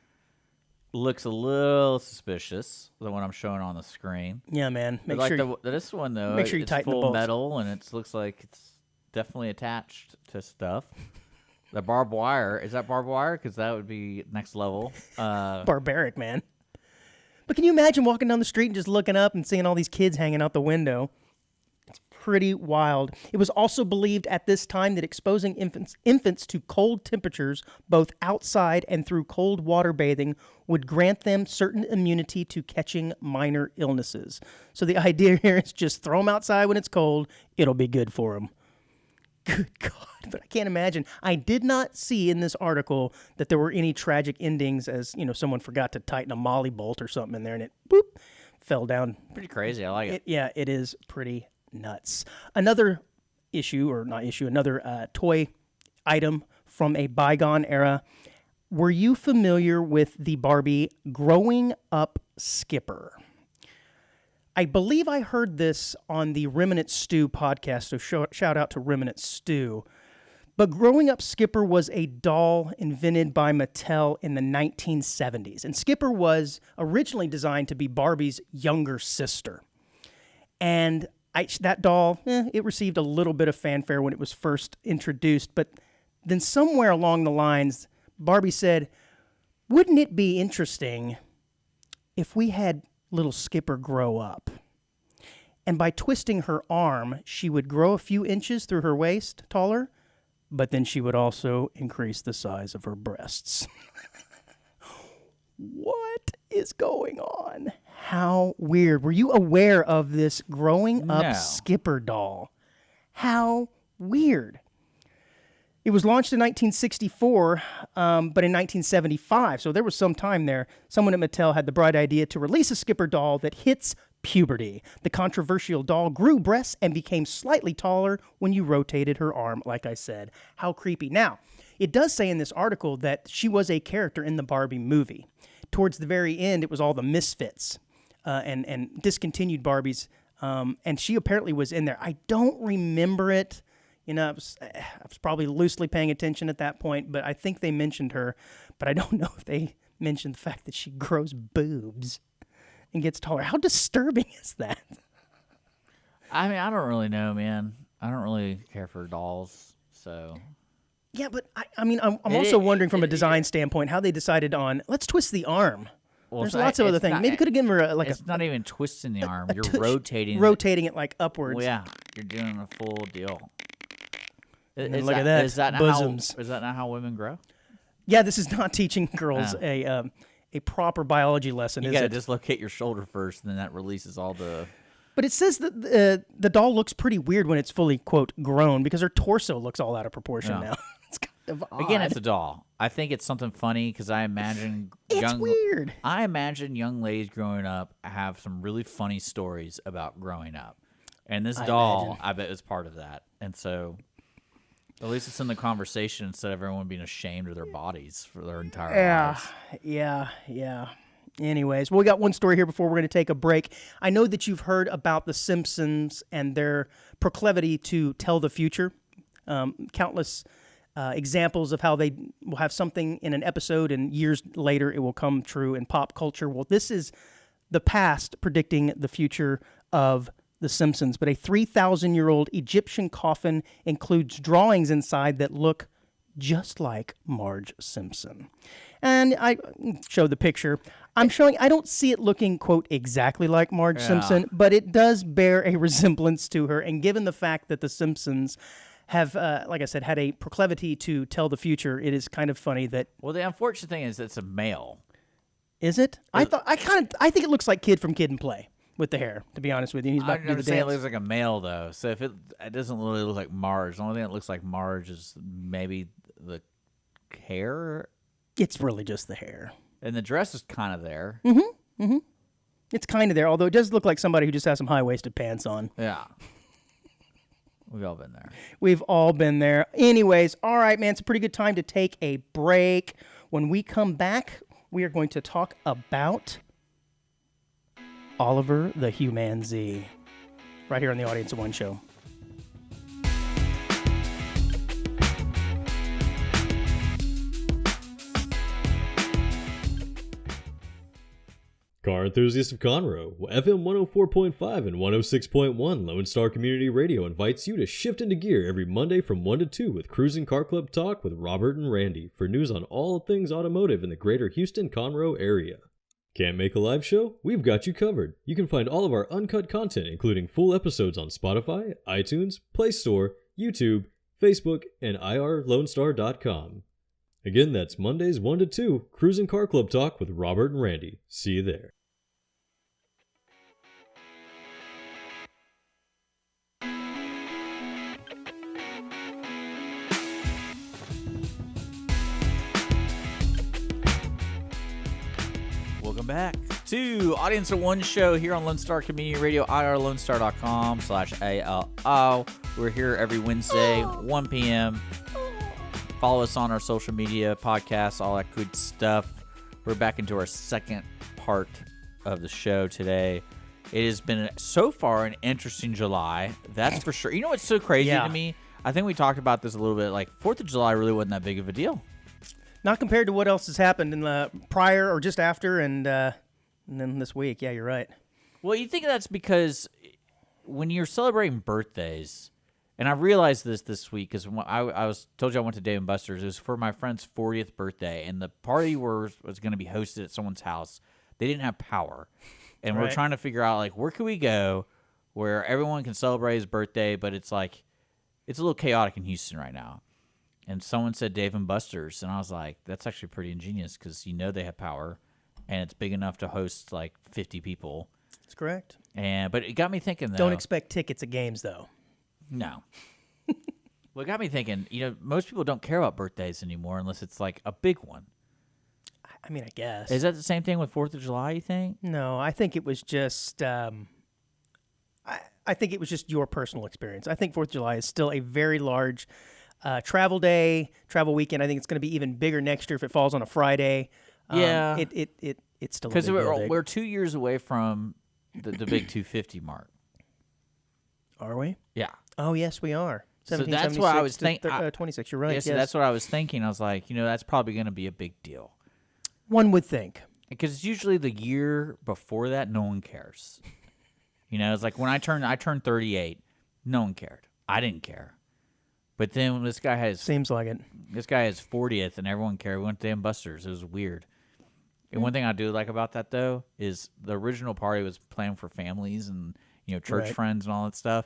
A: looks a little suspicious. The one I'm showing on the screen.
B: yeah, man. Make
A: Like
B: sure.
A: this one though,
B: make sure you
A: it's
B: tighten the
A: full
B: bolts.
A: metal and it looks like it's definitely attached to stuff. The barbed wire, is that barbed wire? Because that would be next level.
B: Barbaric, man. But can you imagine walking down the street and just looking up and seeing all these kids hanging out the window? It's pretty wild. It was also believed at this time that exposing infants to cold temperatures, both outside and through cold water bathing, would grant them certain immunity to catching minor illnesses. So the idea here is just throw them outside when it's cold. It'll be good for them. Good God, but I can't imagine. I did not see in this article that there were any tragic endings as, someone forgot to tighten a molly bolt or something in there and it, boop, fell down.
A: Pretty crazy. I like it.
B: Yeah, it is pretty nuts. Another another toy item from a bygone era. Were you familiar with the Barbie Growing Up Skipper? I believe I heard this on the Remnant Stew podcast, so shout out to Remnant Stew. But Growing Up Skipper was a doll invented by Mattel in the 1970s. And Skipper was originally designed to be Barbie's younger sister. And that doll, it received a little bit of fanfare when it was first introduced. But then somewhere along the lines, Barbie said, wouldn't it be interesting if we had little Skipper grow up? And by twisting her arm, she would grow a few inches through her waist taller, but then she would also increase the size of her breasts. What is going on? How weird. Were you aware of this Growing Up
A: No.
B: Skipper doll? How weird. It was launched in 1964, but in 1975, so there was some time there, someone at Mattel had the bright idea to release a Skipper doll that hits puberty. The controversial doll grew breasts and became slightly taller when you rotated her arm, like I said. How creepy. Now, it does say in this article that she was a character in the Barbie movie. Towards the very end, it was all the misfits and discontinued Barbies, and she apparently was in there. I don't remember it. You know, I was probably loosely paying attention at that point, but I think they mentioned her. But I don't know if they mentioned the fact that she grows boobs and gets taller. How disturbing is that?
A: I mean, I don't really know, man. I don't really care for dolls, so.
B: Yeah, but I'm also wondering from a design standpoint how they decided on, let's twist the arm.
A: Well,
B: There's lots of other things. Maybe could have given her
A: It's not even twisting the arm. You're rotating
B: it like upwards.
A: Well, yeah, you're doing a full deal.
B: Look at that.
A: Is that
B: bosoms.
A: Is that not how women grow?
B: Yeah, this is not teaching girls a proper biology lesson,
A: You
B: is
A: got to
B: it?
A: dislocate your shoulder first, and then that releases all the.
B: But it says that the doll looks pretty weird when it's fully, quote, grown because her torso looks all out of proportion now. It's kind of odd.
A: Again, it's a doll. I think it's something funny because I imagine
B: It's weird.
A: I imagine young ladies growing up have some really funny stories about growing up, and this doll, I bet, is part of that. And so, at least it's in the conversation instead of everyone being ashamed of their bodies for their entire lives.
B: Yeah. Anyways, well, we got one story here before we're going to take a break. I know that you've heard about The Simpsons and their proclivity to tell the future. Countless examples of how they will have something in an episode and years later it will come true in pop culture. Well, this is the past predicting the future of The Simpsons, but a 3,000-year-old Egyptian coffin includes drawings inside that look just like Marge Simpson. And I show the picture. I don't see it looking, quote, exactly like Marge Simpson, but it does bear a resemblance to her. And given the fact that The Simpsons have, like I said, had a proclivity to tell the future, it is kind of funny that.
A: Well, the unfortunate thing is it's a male.
B: Is it? I think it looks like Kid from Kid and Play with the hair, to be honest with you. He's about to do the
A: saying it
B: dance.
A: looks like a male, though. So if it doesn't really look like Marge. The only thing that looks like Marge is maybe the hair.
B: It's really just the hair.
A: And the dress is kind of there.
B: It's kind of there, although it does look like somebody who just has some high-waisted pants on.
A: Yeah. We've all been there.
B: We've all been there. Anyways, all right, man, it's a pretty good time to take a break. When we come back, we are going to talk about Oliver the Human Z right here on the Audience of One show.
C: Car enthusiasts of Conroe, FM 104.5 and 106.1 Lone Star Community Radio invites you to shift into gear every Monday from 1 to 2 with Cruising Car Club Talk with Robert and Randy for news on all things automotive in the greater Houston-Conroe area. Can't make a live show? We've got you covered. You can find all of our uncut content, including full episodes on Spotify, iTunes, Play Store, YouTube, Facebook, and irlonestar.com. Again, that's Mondays 1 to 2, Cruising Car Club Talk with Robert and Randy. See you there.
A: Welcome back to Audience of One show here on Lone Star Community Radio, irlonestar.com/ALO. We're here every Wednesday, 1 p.m. Follow us on our social media, podcasts, all that good stuff. We're back into our second part of the show today. It has been, so far, an interesting July. That's for sure. You know what's so crazy to me? I think we talked about this a little bit. Like, 4th of July really wasn't that big of a deal.
B: Not compared to what else has happened in the prior or just after and then this week. Yeah, you're right.
A: Well, you think that's because when you're celebrating birthdays, and I realized this week because I told you I went to Dave & Buster's. It was for my friend's 40th birthday, and the party was going to be hosted at someone's house. They didn't have power, and we're trying to figure out like where can we go where everyone can celebrate his birthday, but it's like it's a little chaotic in Houston right now. And someone said Dave & Buster's, and I was like, that's actually pretty ingenious because they have power, and it's big enough to host like 50 people.
B: That's correct.
A: But it got me thinking though.
B: Don't expect tickets at games though.
A: No. Well, it got me thinking, most people don't care about birthdays anymore unless it's like a big one.
B: I mean, I guess.
A: Is that the same thing with 4th of July, you think?
B: No, I think it was just. I think it was just your personal experience. I think 4th of July is still a very large travel day, travel weekend. I think it's going to be even bigger next year if it falls on a Friday.
A: Yeah.
B: It's still a
A: Because
B: big deal.
A: we're 2 years away from the big 250 mark.
B: Are we?
A: Yeah.
B: Oh, yes, we are.
A: So that's what I was
B: 26, you're right.
A: Yeah,
B: Yes.
A: so that's what I was thinking. I was like, that's probably going to be a big deal.
B: One would think.
A: Because it's usually the year before that, no one cares. It's like when I turned 38, no one cared. I didn't care. But then when this guy has
B: Seems like it.
A: This guy has 40th, and everyone cared. We went to Damn Busters. It was weird. And one thing I do like about that, though, is the original party was planned for families and church
B: Right.
A: friends and all that stuff.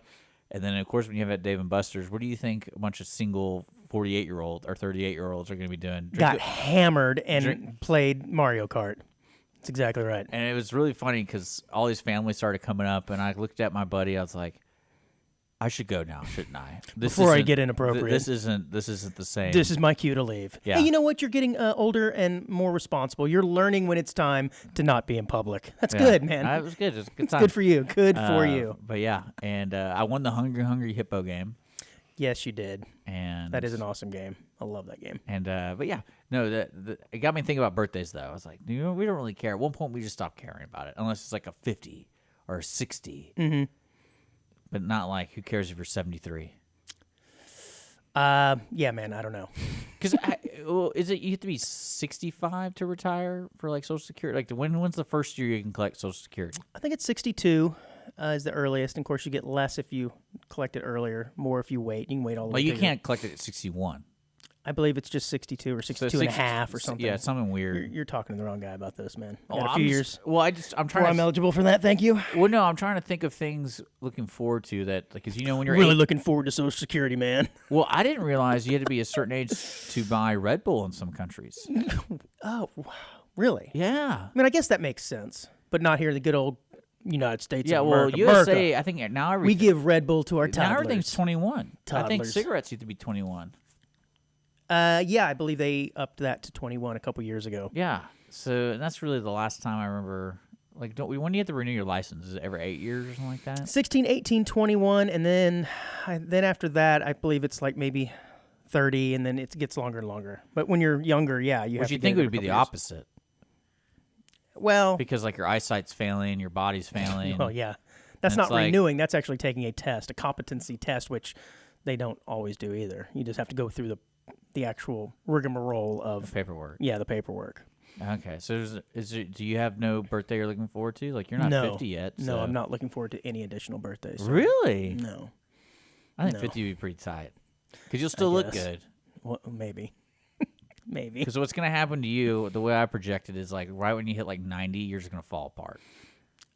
A: And then, of course, when you have at Dave and Buster's, what do you think a bunch of single 48-year-old or 38-year-olds are going to be doing?
B: Got hammered and played Mario Kart. That's exactly right.
A: And it was really funny because all these families started coming up, and I looked at my buddy. I was like, I should go now, shouldn't I?
B: Before I
A: isn't-
B: get inappropriate.
A: This isn't the same.
B: This is my cue to leave.
A: Yeah.
B: Hey, you know what? You're getting older and more responsible. You're learning when it's time to not be in public. That's
A: Yeah.
B: good, man.
A: It was good. It was a good
B: It's
A: time.
B: good for you. Good for you.
A: But yeah, and I won the Hungry Hippo game.
B: Yes, you did.
A: And
B: That is an awesome game. I love that game.
A: And but yeah, no, it got me thinking about birthdays though. I was like, we don't really care. At one point, we just stopped caring about it, unless it's like a 50 or a 60.
B: Mm-hmm.
A: But not like, who cares if you're 73?
B: Yeah, man. I don't know.
A: Because is it you have to be 65 to retire for like Social Security? Like when's the first year you can collect Social Security?
B: I think it's 62 is the earliest. And of course, you get less if you collect it earlier, more if you wait. You can wait all the way.
A: Well, you
B: till
A: can't collect it at 61.
B: I believe it's just 62 or 62 and a half or something.
A: Yeah, something weird.
B: You're talking to the wrong guy about this, man. I
A: Oh,
B: got a few years
A: Well, I'm
B: before
A: trying
B: I'm
A: to.
B: eligible for that. Thank you.
A: Well, no, I'm trying to think of things looking forward to that, because when you're
B: Really looking forward to Social Security, man.
A: Well, I didn't realize you had to be a certain age to buy Red Bull in some countries.
B: Oh, really?
A: Yeah.
B: I mean, I guess that makes sense, but not here in the good old United States
A: Yeah,
B: of
A: well,
B: America.
A: USA,
B: America.
A: I think now
B: We give Red Bull to our
A: now
B: toddlers.
A: everything's 21. I think
B: Toddlers.
A: cigarettes used to be 21.
B: Yeah, I believe they upped that to 21 a couple years ago.
A: Yeah. So and that's really the last time I remember. Like, when do you have to renew your license? Is it every 8 years or something like that?
B: 16, 18, 21, and then after that, I believe it's like maybe 30, and then it gets longer and longer. But when you're younger, yeah, you have
A: Which
B: to
A: you
B: get
A: think
B: it
A: would
B: every
A: be the
B: couple years.
A: opposite,
B: Well,
A: because like your eyesight's failing, your body's failing.
B: well, yeah. That's
A: It's
B: not
A: like-
B: renewing. That's actually taking a test, a competency test, which they don't always do either. You just have to go through the actual rigmarole of
A: Paperwork.
B: the paperwork.
A: Okay, so do you have no birthday you're looking forward to? Like, you're not
B: No.
A: 50 yet.
B: No,
A: so-
B: I'm not looking forward to any additional birthdays. so-
A: Really?
B: No.
A: I think
B: No.
A: 50 would be pretty tight. Because you'll still look
B: guess.
A: good.
B: Well, maybe. Maybe.
A: Because what's going to happen to you, the way I project it, is like right when you hit like 90, you're just going to fall apart.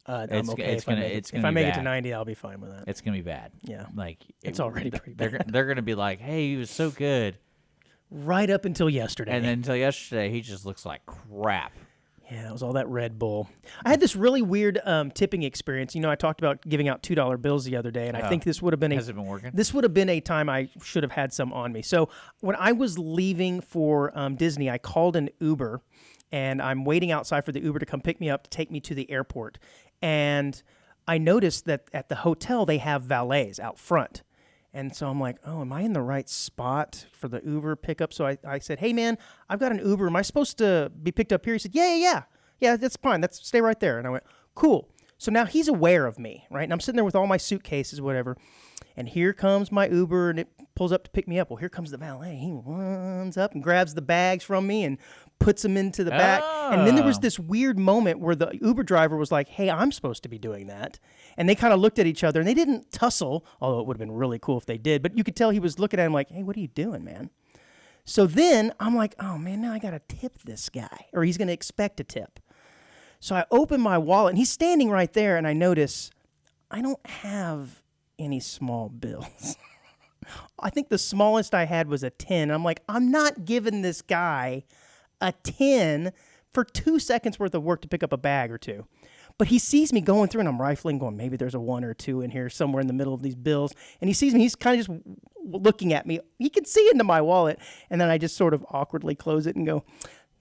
B: I'm
A: it's
B: okay
A: it's
B: if I
A: gonna-
B: make it.
A: it's
B: If
A: gonna
B: I
A: be
B: make it to
A: bad.
B: 90, I'll be fine with that.
A: It's going to be bad.
B: Yeah.
A: Like
B: It's already pretty
A: they're,
B: bad.
A: They're going to be like, hey, he was so good.
B: Right up until yesterday.
A: And then until yesterday, he just looks like crap.
B: Yeah, it was all that Red Bull. I had this really weird tipping experience. I talked about giving out $2 bills the other day, and I think this would have been
A: Has it been working?
B: This would have been a time I should have had some on me. So when I was leaving for Disney, I called an Uber, and I'm waiting outside for the Uber to come pick me up to take me to the airport. And I noticed that at the hotel they have valets out front. And so I'm like, oh, am I in the right spot for the Uber pickup? So I said, hey, man, I've got an Uber. Am I supposed to be picked up here? He said, yeah, that's fine. Stay right there. And I went, cool. So now he's aware of me, right? And I'm sitting there with all my suitcases, whatever. And here comes my Uber, and it pulls up to pick me up. Well, here comes the valet. He runs up and grabs the bags from me and puts them into the back. And then there was this weird moment where the Uber driver was like, hey, I'm supposed to be doing that. And they kind of looked at each other, and they didn't tussle, although it would have been really cool if they did. But you could tell he was looking at him like, hey, what are you doing, man? So then I'm like, oh, man, now I got to tip this guy, or he's going to expect a tip. So I open my wallet, and he's standing right there, and I notice I don't have any small bills. I think the smallest I had was a 10. I'm like, I'm not giving this guy a 10 for 2 seconds worth of work to pick up a bag or two. But he sees me going through, and I'm rifling, going, maybe there's a 1 or 2 in here somewhere in the middle of these bills. And he sees me. He's kind of just looking at me. He can see into my wallet. And then I just sort of awkwardly close it and go,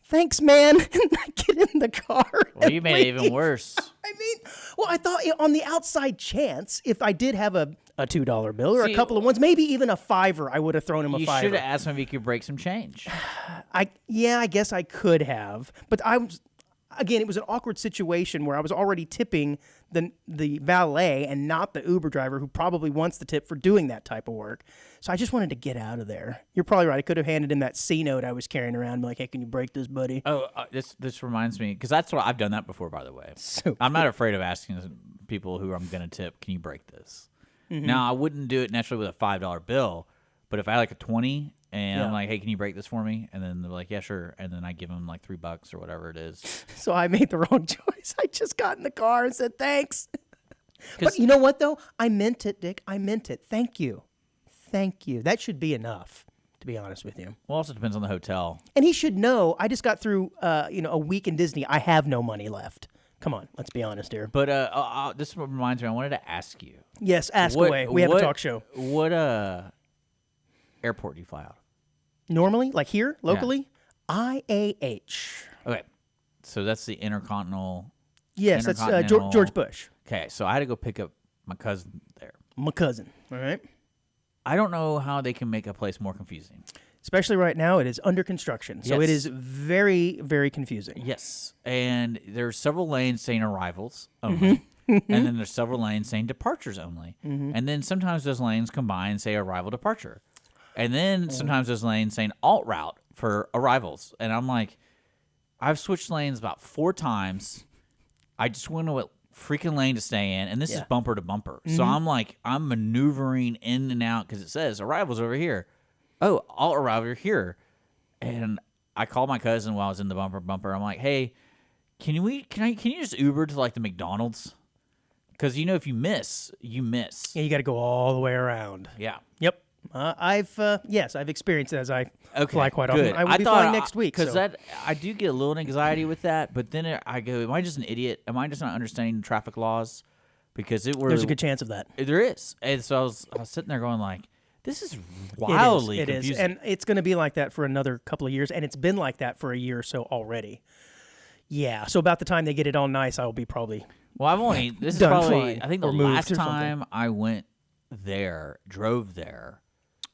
B: thanks, man. And I get in the car.
A: Well, you made it even worse.
B: I mean, well, I thought on the outside chance, if I did have a $2 bill or a couple of ones, maybe even a $5, I would have thrown him a $5.
A: You should have asked him if you could break some change.
B: I guess I could have. But again, it was an awkward situation where I was already tipping the valet and not the Uber driver who probably wants the tip for doing that type of work. So I just wanted to get out of there. You're probably right. I could have handed him that C note I was carrying around, like, hey, can you break this, buddy?
A: Oh, this reminds me, because that's what I've done that before, by the way.
B: So
A: I'm not afraid of asking people who I'm going to tip, can you break this? Mm-hmm. Now, I wouldn't do it naturally with a $5 bill, but if I had like a 20 and I'm like, hey, can you break this for me? And then they're like, yeah, sure. And then I give them like $3 or whatever it is.
B: So I made the wrong choice. I just got in the car and said, thanks. But you know what, though? I meant it, Dick. I meant it. Thank you. Thank you. That should be enough, to be honest with you.
A: Well, also depends on the hotel.
B: And he should know, I just got through a week in Disney. I have no money left. Come on, let's be honest here.
A: But this reminds me, I wanted to ask you.
B: Yes, ask away. We have a talk show.
A: What airport do you fly out of?
B: Normally, like here, locally? Yeah. IAH.
A: Okay, so that's the Intercontinental.
B: Yes, that's George Bush.
A: Okay, so I had to go pick up my cousin there.
B: My cousin, all right?
A: I don't know how they can make a place more confusing.
B: Especially right now, it is under construction. So It is very, very confusing.
A: Yes. And there's several lanes saying arrivals only. And then there's several lanes saying departures only. And then sometimes those lanes combine and say arrival departure. And then sometimes those lanes saying alt route for arrivals. And I'm like, I've switched lanes about 4 times. I just want to know what freaking lane to stay in. And this is bumper to bumper. So I'm like, I'm maneuvering in and out because it says arrivals over here. Oh, I'll arrive over here. And I called my cousin while I was in the bumper. I'm like, hey, can you just Uber to like the McDonald's? Because if you miss, you miss.
B: Yeah, you got to go all the way around.
A: Yeah.
B: Yep. I've experienced it as I fly quite
A: good.
B: often. I will be flying next week.
A: Because I do get a little anxiety with that, but then I go, am I just an idiot? Am I just not understanding traffic laws? Because
B: there's a good chance of that.
A: There is. And so I was sitting there going like, this is wildly confusing.
B: It is, and it's going to be like that for another couple of years, and it's been like that for a year or so already. Yeah, so about the time they get it all nice, I will be probably
A: this is probably, I think the last time I drove there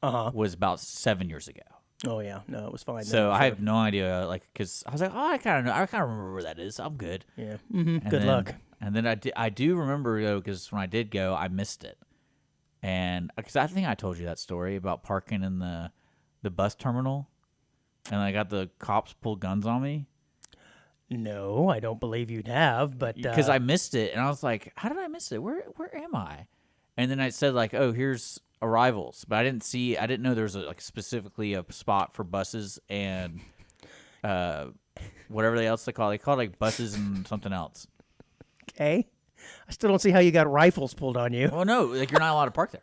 A: was about 7 years ago.
B: Oh, yeah. No, it was fine.
A: So I have no idea, because I was like, I kind of remember where that is. I'm good.
B: Yeah. Mm-hmm. Good luck.
A: And then I do remember, though, because when I did go, I missed it. And because I think I told you that story about parking in the bus terminal, and I got the cops pull guns on me.
B: No, I don't believe you'd have, but
A: because I missed it, and I was like, "How did I miss it? Where am I?" And then I said like, "Oh, here's arrivals," but I didn't know there was specifically a spot for buses and whatever else they call it. They call it like buses and something else.
B: Okay. I still don't see how you got rifles pulled on you.
A: Well, no, you're not allowed to park there.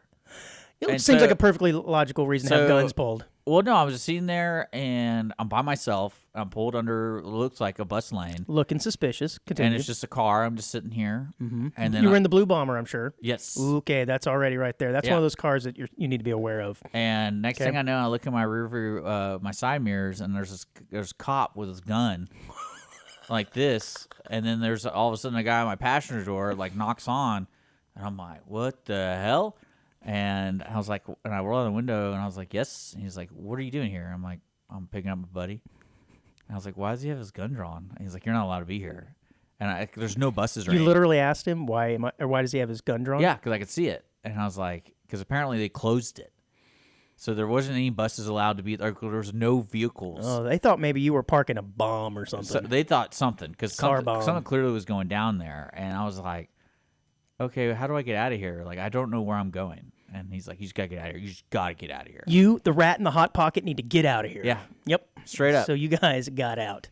B: It seems like a perfectly logical reason to have guns pulled.
A: Well, no, I was just sitting there, and I'm by myself. I'm pulled under, looks like a bus lane.
B: Looking suspicious. Continue.
A: And it's just a car. I'm just sitting here.
B: Mm-hmm. And then you were in the Blue Bomber, I'm sure.
A: Yes.
B: Okay, that's already right there. That's one of those cars that you need to be aware of.
A: And next thing I know, I look in my rear view, my side mirrors, and there's a cop with his gun. Like this, and then there's all of a sudden a guy on my passenger door knocks on, and I'm like, what the hell? And I was like, and I rolled out the window, and I was like, yes. And he's like, what are you doing here? I'm like, I'm picking up my buddy. And I was like, why does he have his gun drawn? And he's like, you're not allowed to be here. And there's no buses or anything.
B: You literally asked him why does he have his gun drawn?
A: Yeah, because I could see it, and I was like, because apparently they closed it. So there wasn't any buses allowed to be there. There was no vehicles.
B: Oh, they thought maybe you were parking a bomb or something.
A: So they thought something because something clearly was going down there, and I was like, "Okay, how do I get out of here? I don't know where I'm going." And he's like, "You just gotta get out of here. You just gotta get out of here.
B: You, the rat in the hot pocket, need to get out of here."
A: Yeah.
B: Yep.
A: Straight up.
B: So you guys got out.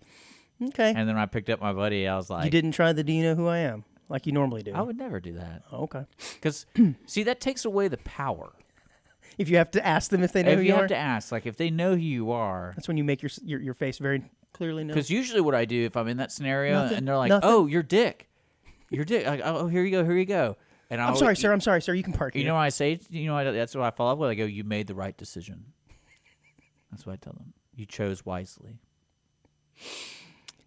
B: Okay.
A: And then when I picked up my buddy, I was like,
B: "You didn't try the Do you know who I am like you normally do?"
A: I would never do that.
B: Oh, okay.
A: Because see, that takes away the power.
B: If you have to ask them if they know who you are?
A: If you have to ask, if they know who you are.
B: That's when you make your face very clearly known.
A: Because usually what I do if I'm in that scenario
B: Nothing.
A: and they're like, oh, you're Dick. You're Dick. Like, oh, here you go. And
B: I'm sorry, sir. I'm sorry, sir. You can park here.
A: You know what I say? You know, that's what I follow up with. I go, you made the right decision. That's what I tell them. You chose wisely.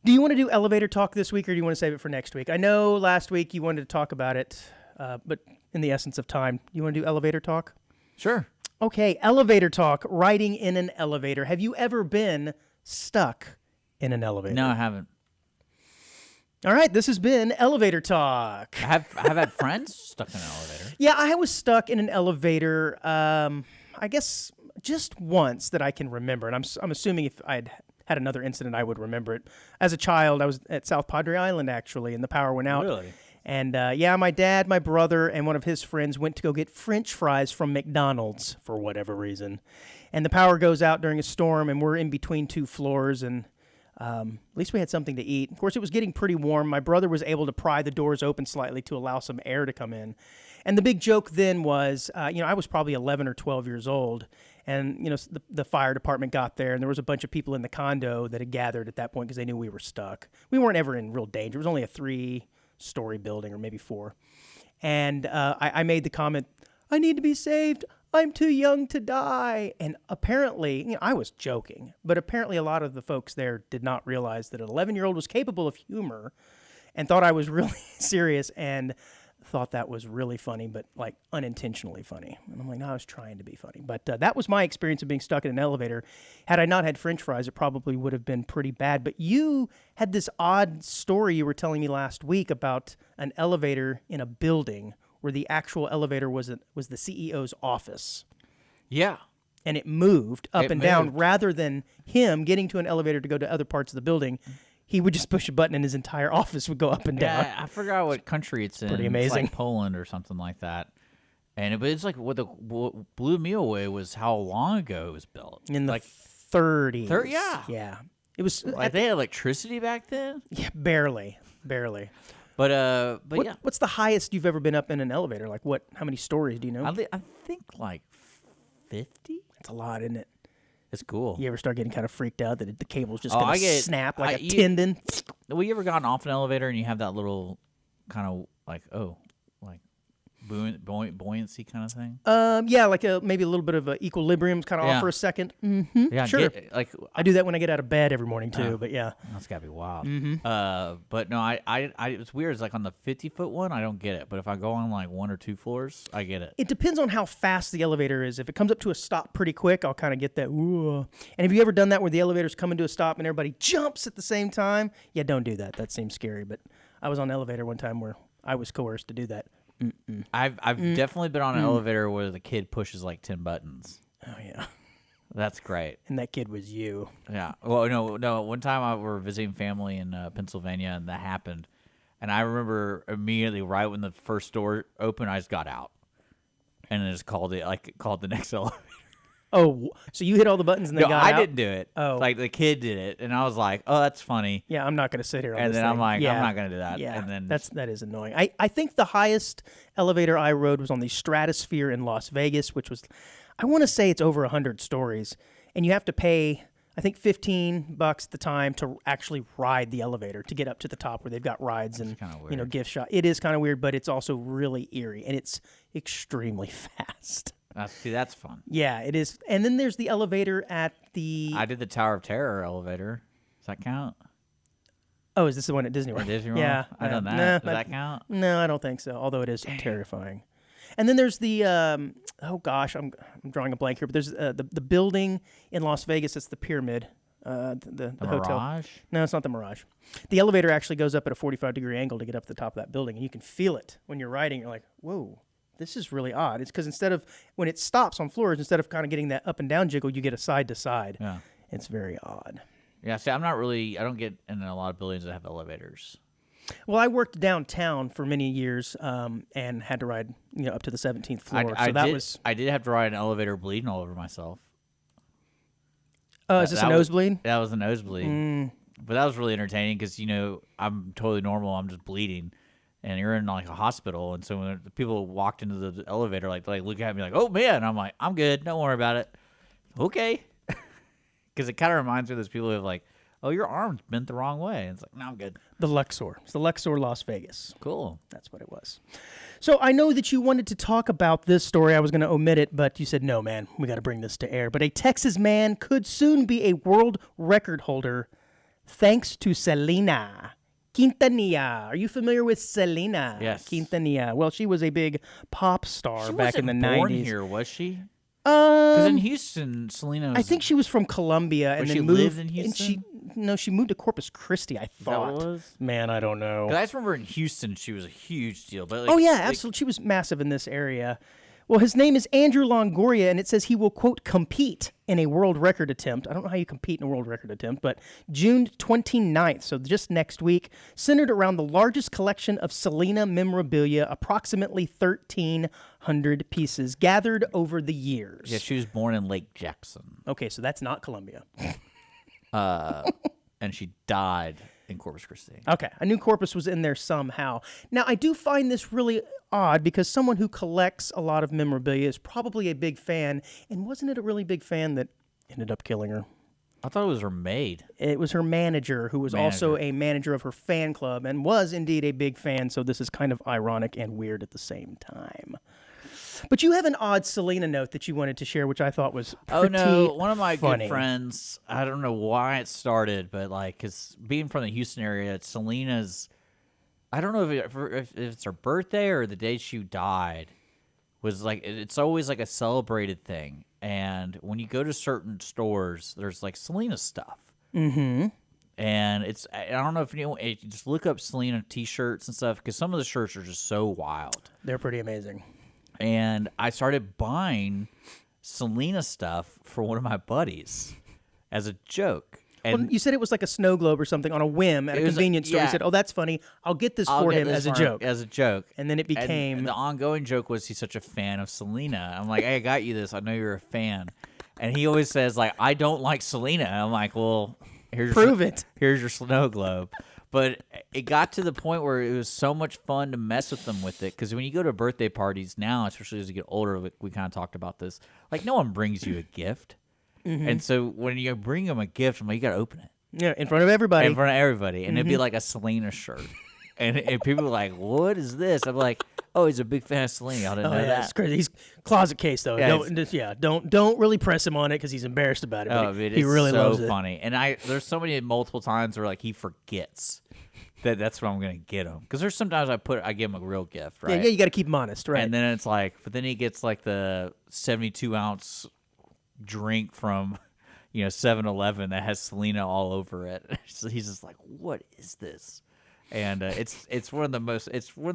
B: Do you want to do elevator talk this week, or do you want to save it for next week? I know last week you wanted to talk about it, but in the essence of time, you want to do elevator talk?
A: Sure.
B: Okay, elevator talk, riding in an elevator. Have you ever been stuck in an elevator?
A: No, I haven't.
B: All right, this has been Elevator Talk.
A: I have had friends stuck in an elevator.
B: Yeah, I was stuck in an elevator, I guess just once that I can remember, and I'm assuming if I'd had another incident, I would remember it. As a child, I was at South Padre Island, actually, and the power went out.
A: Really?
B: And, my dad, my brother, and one of his friends went to go get French fries from McDonald's for whatever reason. And the power goes out during a storm, and we're in between two floors, and at least we had something to eat. Of course, it was getting pretty warm. My brother was able to pry the doors open slightly to allow some air to come in. And the big joke then was, I was probably 11 or 12 years old, and, the fire department got there, and there was a bunch of people in the condo that had gathered at that point because they knew we were stuck. We weren't ever in real danger. It was only a 3-story building, or maybe 4. And I made the comment, I need to be saved. I'm too young to die. And apparently, I was joking, but apparently a lot of the folks there did not realize that an 11-year-old was capable of humor and thought I was really serious and thought that was really funny, but like unintentionally funny. And I'm like, no, I was trying to be funny. But that was my experience of being stuck in an elevator. Had I not had French fries, it probably would have been pretty bad. But you had this odd story you were telling me last week about an elevator in a building where the actual elevator was the CEO's office.
A: Yeah.
B: And it moved up and down
A: moved.
B: rather than him getting to an elevator to go to other parts of the building. He would just push a button and his entire office would go up and down.
A: Yeah, I forgot what country it's in.
B: Pretty
A: It's
B: amazing.
A: like Poland or something like that. But it's like what blew me away was how long ago it was built.
B: In the
A: like
B: 30s.
A: Yeah.
B: Yeah. It was
A: like they had electricity back then.
B: yeah, barely.
A: But yeah,
B: What's the highest you've ever been up in an elevator? Like what? How many stories do you know?
A: I think like 50.
B: That's a lot, isn't it?
A: It's cool.
B: You ever start getting kind of freaked out that the cable's just
A: Oh,
B: going
A: I
B: to
A: get-
B: snap like
A: I-
B: a
A: you-
B: tendon?
A: Well, you ever gotten off an elevator and you have that little kind of like buoyancy kind of thing?
B: Yeah, like maybe a little bit of equilibrium kind of
A: Yeah.
B: off for a second. Mm-hmm.
A: Yeah,
B: Sure. I do that when I get out of bed every morning too. But yeah,
A: That's gotta be wild.
B: Mm-hmm.
A: But no, I it's weird. It's like on the 50-foot one, I don't get it. But if I go on like 1 or 2 floors, I get it.
B: it depends on how fast the elevator is. If it comes up to a stop pretty quick, I'll kind of get that. Ooh. And have you ever done that where the elevator's coming to a stop and everybody jumps at the same time? Yeah, don't do that. That seems scary. But I was on an elevator one time where I was coerced to do that.
A: I've definitely been on an elevator where the kid pushes like 10 buttons.
B: Oh yeah,
A: That's great.
B: and that kid was you.
A: Yeah. Well, no. One time I were visiting family in Pennsylvania, and that happened. And I remember immediately, right when the first door opened, I just got out, and then just called the next elevator.
B: Oh, so you hit all the buttons and they
A: No,
B: got
A: I
B: out?
A: didn't do it.
B: Oh.
A: Like the kid did it, and I was like, "Oh, that's funny."
B: Yeah, I'm not going to sit here on
A: And
B: this
A: then
B: thing.
A: I'm like,
B: yeah.
A: I'm not gonna do that.
B: Yeah,
A: And then
B: that is annoying. I think the highest elevator I rode was on the Stratosphere in Las Vegas, which was, I want to say it's over 100 stories, and you have to pay, I think $15 at the time to actually ride the elevator to get up to the top where they've got rides and
A: kinda weird.
B: gift shop. It is kind of weird, but it's also really eerie and it's extremely fast.
A: that's fun.
B: Yeah, it is. And then there's the elevator at the.
A: I did the Tower of Terror elevator. Does that count?
B: Oh, is this the one at Disney World?
A: Disney World?
B: Yeah,
A: I done that.
B: Nah,
A: Does that count?
B: No, I don't think so. Although it is terrifying. And then there's the oh gosh, I'm drawing a blank here, but there's the building in Las Vegas. It's the Pyramid, the hotel.
A: Mirage?
B: No, it's not the Mirage. The elevator actually goes up at a 45-degree angle to get up to the top of that building, and you can feel it when you're riding. You're like, whoa, this is really odd. It's because instead of when it stops on floors, instead of kind of getting that up and down jiggle, you get a side to side.
A: Yeah.
B: It's very odd.
A: Yeah. See, I don't get in a lot of buildings that have elevators.
B: Well, I worked downtown for many years and had to ride, up to the 17th floor.
A: I did have to ride an elevator bleeding all over myself.
B: Is this a nosebleed?
A: That was a nosebleed. But that was really entertaining because, I'm totally normal. I'm just bleeding. And you're in like a hospital. And so when the people walked into the elevator, like look at me like, oh, man. I'm like, I'm good. Don't worry about it. Okay. Because it kind of reminds me of those people who have like oh, your arm's bent the wrong way. And it's like, no, I'm good.
B: The Luxor. It's the Luxor Las Vegas.
A: Cool.
B: That's what it was. So I know that you wanted to talk about this story. I was going to omit it, but you said, no, man, we got to bring this to air. But a Texas man could soon be a world record holder thanks to Selena Quintanilla. Are you familiar with Selena
A: Yes.
B: Quintanilla? Well, she was a big pop star
A: She
B: back in the
A: wasn't born
B: 90s.
A: here, was she? Because in
B: Um,
A: Houston, Selena was...
B: I think she was from Columbia and
A: But
B: then
A: she
B: moved.
A: lived in
B: And
A: Houston?
B: she moved to Corpus Christi, I
A: Is that
B: thought.
A: what it was?
B: Man, I don't know.
A: 'Cause I just remember in Houston, she was a huge deal. But
B: Oh, yeah, absolutely. She was massive in this area. Well, his name is Andrew Longoria, and it says he will, quote, compete in a world record attempt. I don't know how you compete in a world record attempt, but June 29th, so just next week, centered around the largest collection of Selena memorabilia, approximately 1,300 pieces gathered over the years.
A: Yeah, she was born in Lake Jackson.
B: Okay, so that's not Columbia.
A: And she died in Corpus Christi.
B: Okay, I knew Corpus was in there somehow. Now, I do find this really odd because someone who collects a lot of memorabilia is probably a big fan, and wasn't it a really big fan that ended up killing her?
A: I thought it was her maid.
B: It was her manager, who was also a manager of her fan club and was indeed a big fan, so this is kind of ironic and weird at the same time. But you have an odd Selena note that you wanted to share, which I thought was pretty
A: Oh no, one of my
B: funny.
A: good friends, I don't know why it started, but like, cause being from the Houston area, it's Selena's, I don't know if it's her birthday or the day she died, was like, it's always like a celebrated thing. And when you go to certain stores, there's like Selena stuff.
B: Mm-hmm.
A: And I don't know if you just look up Selena t-shirts and stuff, because some of the shirts are just so wild.
B: They're pretty amazing.
A: And I started buying Selena stuff for one of my buddies as a joke. And
B: Well, you said it was like a snow globe or something on a whim at a
A: It was
B: convenience store. You
A: yeah.
B: said, oh, that's funny. I'll get this
A: I'll
B: for
A: get
B: him
A: this
B: as a
A: for him
B: joke.
A: As a joke.
B: And then it became...
A: And the ongoing joke was he's such a fan of Selena. I'm like, hey, I got you this. I know you're a fan. And he always says, like, I don't like Selena. I'm like, well,
B: Prove it.
A: Here's your snow globe. But it got to the point where it was so much fun to mess with them with it. Because when you go to birthday parties now, especially as you get older, we kind of talked about this, like no one brings you a gift.
B: Mm-hmm.
A: And so when you bring them a gift, I'm like, you got to open it.
B: Yeah, in front of everybody.
A: In front of everybody. And it'd
B: Mm-hmm.
A: be like a Selena shirt. And people are like, what is this? I'm like, oh, he's a big fan of Selena. I didn't know
B: yeah,
A: that.
B: it's crazy. He's closet case though.
A: Yeah,
B: Don't really press him on it because he's embarrassed about it. But
A: Oh,
B: he
A: it's
B: really
A: so
B: loves it.
A: funny. And there's so many multiple times where like he forgets that's what I'm gonna get him. Because there's sometimes I give him a real gift, right?
B: Yeah, you got to keep him honest, right?
A: And then it's like, but then he gets like the 72-ounce drink from 7-Eleven that has Selena all over it. So he's just like, what is this? And it's one of the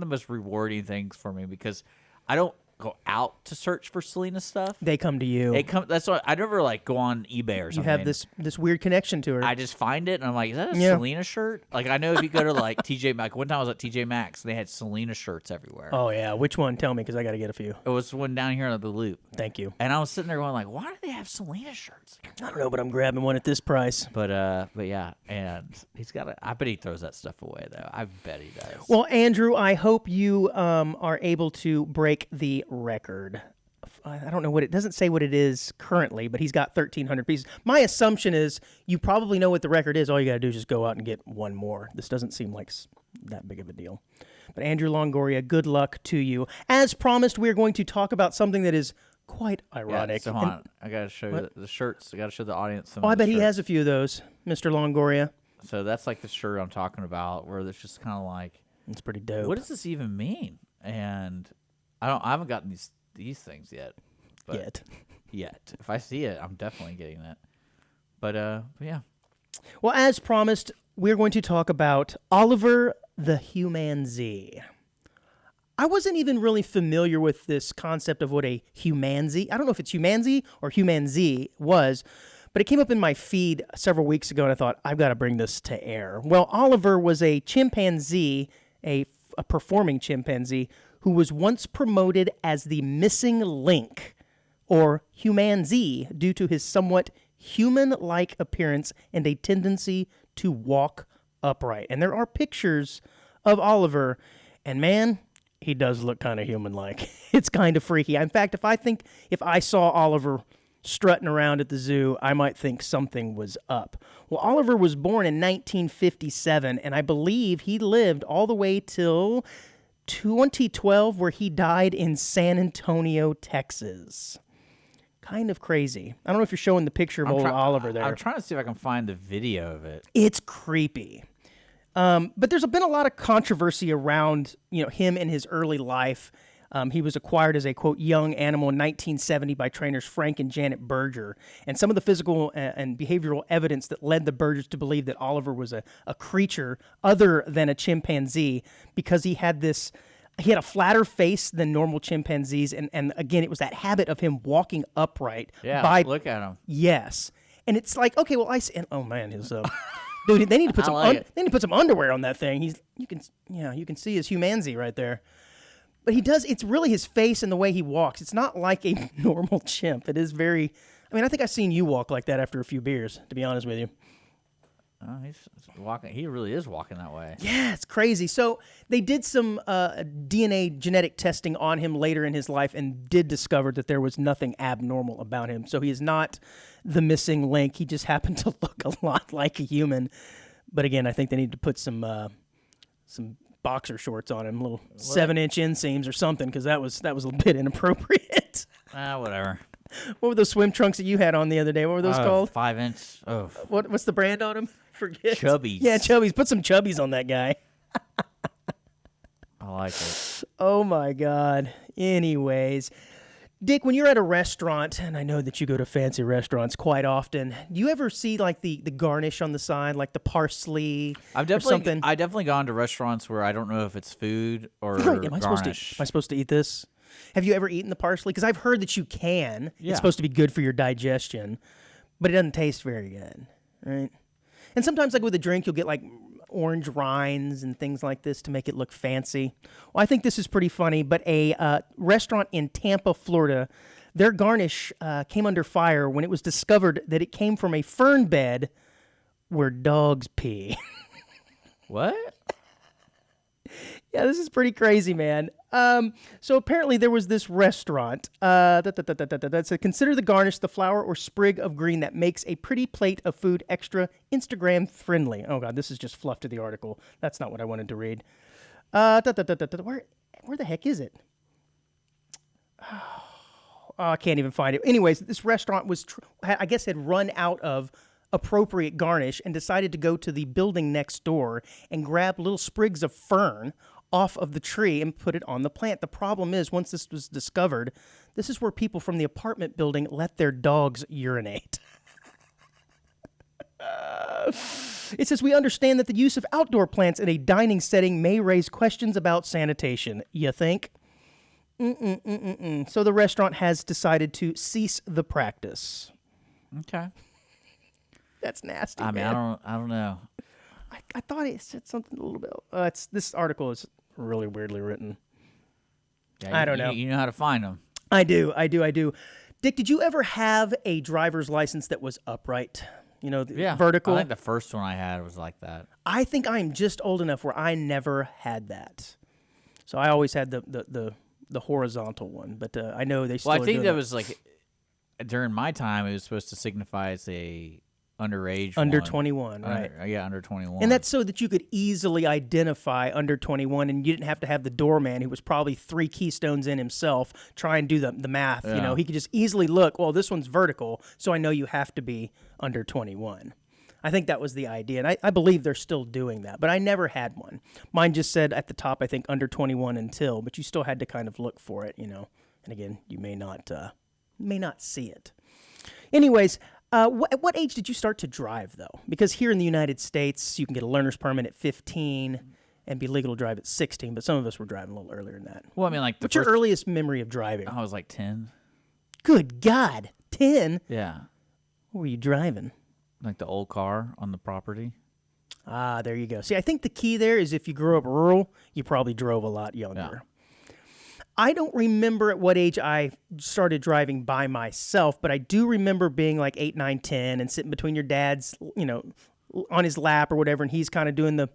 A: most rewarding things for me because I don't go out to search for Selena stuff.
B: They come to you.
A: That's why I never like go on eBay or
B: You
A: something.
B: have this weird connection to her.
A: I just find it and I'm like, is that a
B: Yeah.
A: Selena shirt? Like I know if you go to like TJ Maxx, one time I was at TJ Maxx, they had Selena shirts everywhere.
B: Oh yeah, which one? Tell me because I got to get a few.
A: It was one down here on the Loop,
B: Thank you.
A: and I was sitting there going like, why do they have Selena shirts?
B: I don't know, but I'm grabbing one at this price.
A: But yeah, and he's got I bet he throws that stuff away though. I bet he does.
B: Well, Andrew, I hope you are able to break the record. I don't know what it doesn't say what it is currently, but he's got 1,300 pieces. My assumption is you probably know what the record is. All you got to do is just go out and get one more. This doesn't seem like that big of a deal. But Andrew Longoria, good luck to you. As promised, we are going to talk about something that is quite
A: yeah,
B: ironic.
A: so hold on, I gotta show you the shirts. I gotta show the audience some.
B: Oh,
A: of
B: I
A: the
B: bet he
A: shirts.
B: has a few of those, Mr. Longoria.
A: So that's like the shirt I'm talking about, where it's just kind of like,
B: It's pretty dope.
A: what does this even mean? And I haven't gotten these things yet. But yet. If I see it, I'm definitely getting that. But yeah.
B: Well, as promised, we're going to talk about Oliver the Humanzee. I wasn't even really familiar with this concept of what a humanzee, I don't know if it's humanzee or humanzee was, but it came up in my feed several weeks ago, and I thought, I've got to bring this to air. Well, Oliver was a chimpanzee, a performing chimpanzee, who was once promoted as the missing link, or humanzee, due to his somewhat human-like appearance and a tendency to walk upright. And there are pictures of Oliver, and man, he does look kind of human-like. It's kind of freaky. In fact, if I saw Oliver strutting around at the zoo, I might think something was up. Well, Oliver was born in 1957, and I believe he lived all the way till 2012, where he died in San Antonio, Texas. Kind of crazy. I don't know if you're showing the picture of old Oliver there.
A: I'm trying to see if I can find the video of it.
B: It's creepy. But there's been a lot of controversy around, him in his early life. He was acquired as a, quote, young animal in 1970 by trainers Frank and Janet Berger. And some of the physical and behavioral evidence that led the Bergers to believe that Oliver was a creature other than a chimpanzee, because he had a flatter face than normal chimpanzees. And again, it was that habit of him walking upright.
A: Yeah, look at him.
B: Yes. And it's like, okay, well, oh man, his... Dude, they need to put they need to put some underwear on that thing. You can see his humanity right there. But it's really his face and the way he walks. It's not like a normal chimp. It is very, I think I've seen you walk like that after a few beers, to be honest with you.
A: He's walking. He really is walking that way.
B: Yeah, it's crazy. So they did some DNA genetic testing on him later in his life and did discover that there was nothing abnormal about him. So he is not the missing link. He just happened to look a lot like a human. But again, I think they need to put some boxer shorts on him, little 7-inch inseams or something, because that was a bit inappropriate.
A: Whatever.
B: What were those swim trunks that you had on the other day? What were those called?
A: 5-inch. Oh.
B: What's the brand on them? Forget.
A: Chubbies.
B: Yeah, Chubbies. Put some Chubbies on that guy.
A: I like it.
B: Oh my God. Anyways, Dick, when you're at a restaurant, and I know that you go to fancy restaurants quite often, do you ever see like the garnish on the side, like the parsley or something?
A: I've definitely gone to restaurants where I don't know if it's food or
B: Am I
A: garnish.
B: supposed to eat this? Have you ever eaten the parsley? Because I've heard that you can.
A: Yeah.
B: It's supposed to be good for your digestion, but it doesn't taste very good, right? And sometimes, like with a drink, you'll get like orange rinds and things like this to make it look fancy. Well, I think this is pretty funny, but a restaurant in Tampa, Florida, their garnish came under fire when it was discovered that it came from a fern bed where dogs pee.
A: What?
B: Yeah, this is pretty crazy, man. So apparently there was this restaurant that said, consider the garnish the flower or sprig of green that makes a pretty plate of food extra Instagram friendly. Oh God, this is just fluff to the article. That's not what I wanted to read. Where the heck is it? Oh, I can't even find it. Anyways, this restaurant was, I guess, had run out of appropriate garnish and decided to go to the building next door and grab little sprigs of fern off of the tree and put it on the plant. The problem is, once this was discovered, this is where people from the apartment building let their dogs urinate. It says, we understand that the use of outdoor plants in a dining setting may raise questions about sanitation. You think? So the restaurant has decided to cease the practice.
A: Okay.
B: That's nasty,
A: I mean,
B: man.
A: I don't know.
B: I thought it said something a little bit. This article is really weirdly written.
A: Yeah,
B: I don't know.
A: You know how to find them.
B: I do. Dick, did you ever have a driver's license that was upright? Vertical?
A: I think the first one I had was like that.
B: I think I'm just old enough where I never had that. So I always had the horizontal one, but I know they still.
A: Well, I think that
B: it.
A: was like during my time, it was supposed to signify as a underage.
B: Under
A: one.
B: 21, right?
A: Under 21.
B: And that's so that you could easily identify under 21, and you didn't have to have the doorman, who was probably 3 keystones in himself, try and do the math.
A: Yeah.
B: He could just easily look, well, this one's vertical, so I know you have to be under 21. I think that was the idea, and I believe they're still doing that, but I never had one. Mine just said at the top, I think, under 21 until, but you still had to kind of look for it, And again, you may not see it. Anyways, at what age did you start to drive, though? Because here in the United States, you can get a learner's permit at 15 and be legal to drive at 16, but some of us were driving a little earlier than that.
A: Well, I mean, like
B: what's your earliest memory of driving?
A: I was like 10.
B: Good God, 10?
A: Yeah.
B: What were you driving?
A: Like the old car on the property.
B: Ah, there you go. See, I think the key there is if you grew up rural, you probably drove a lot younger.
A: Yeah.
B: I don't remember at what age I started driving by myself, but I do remember being like 8, 9, 10 and sitting between your dad's, on his lap or whatever, and he's kind of doing the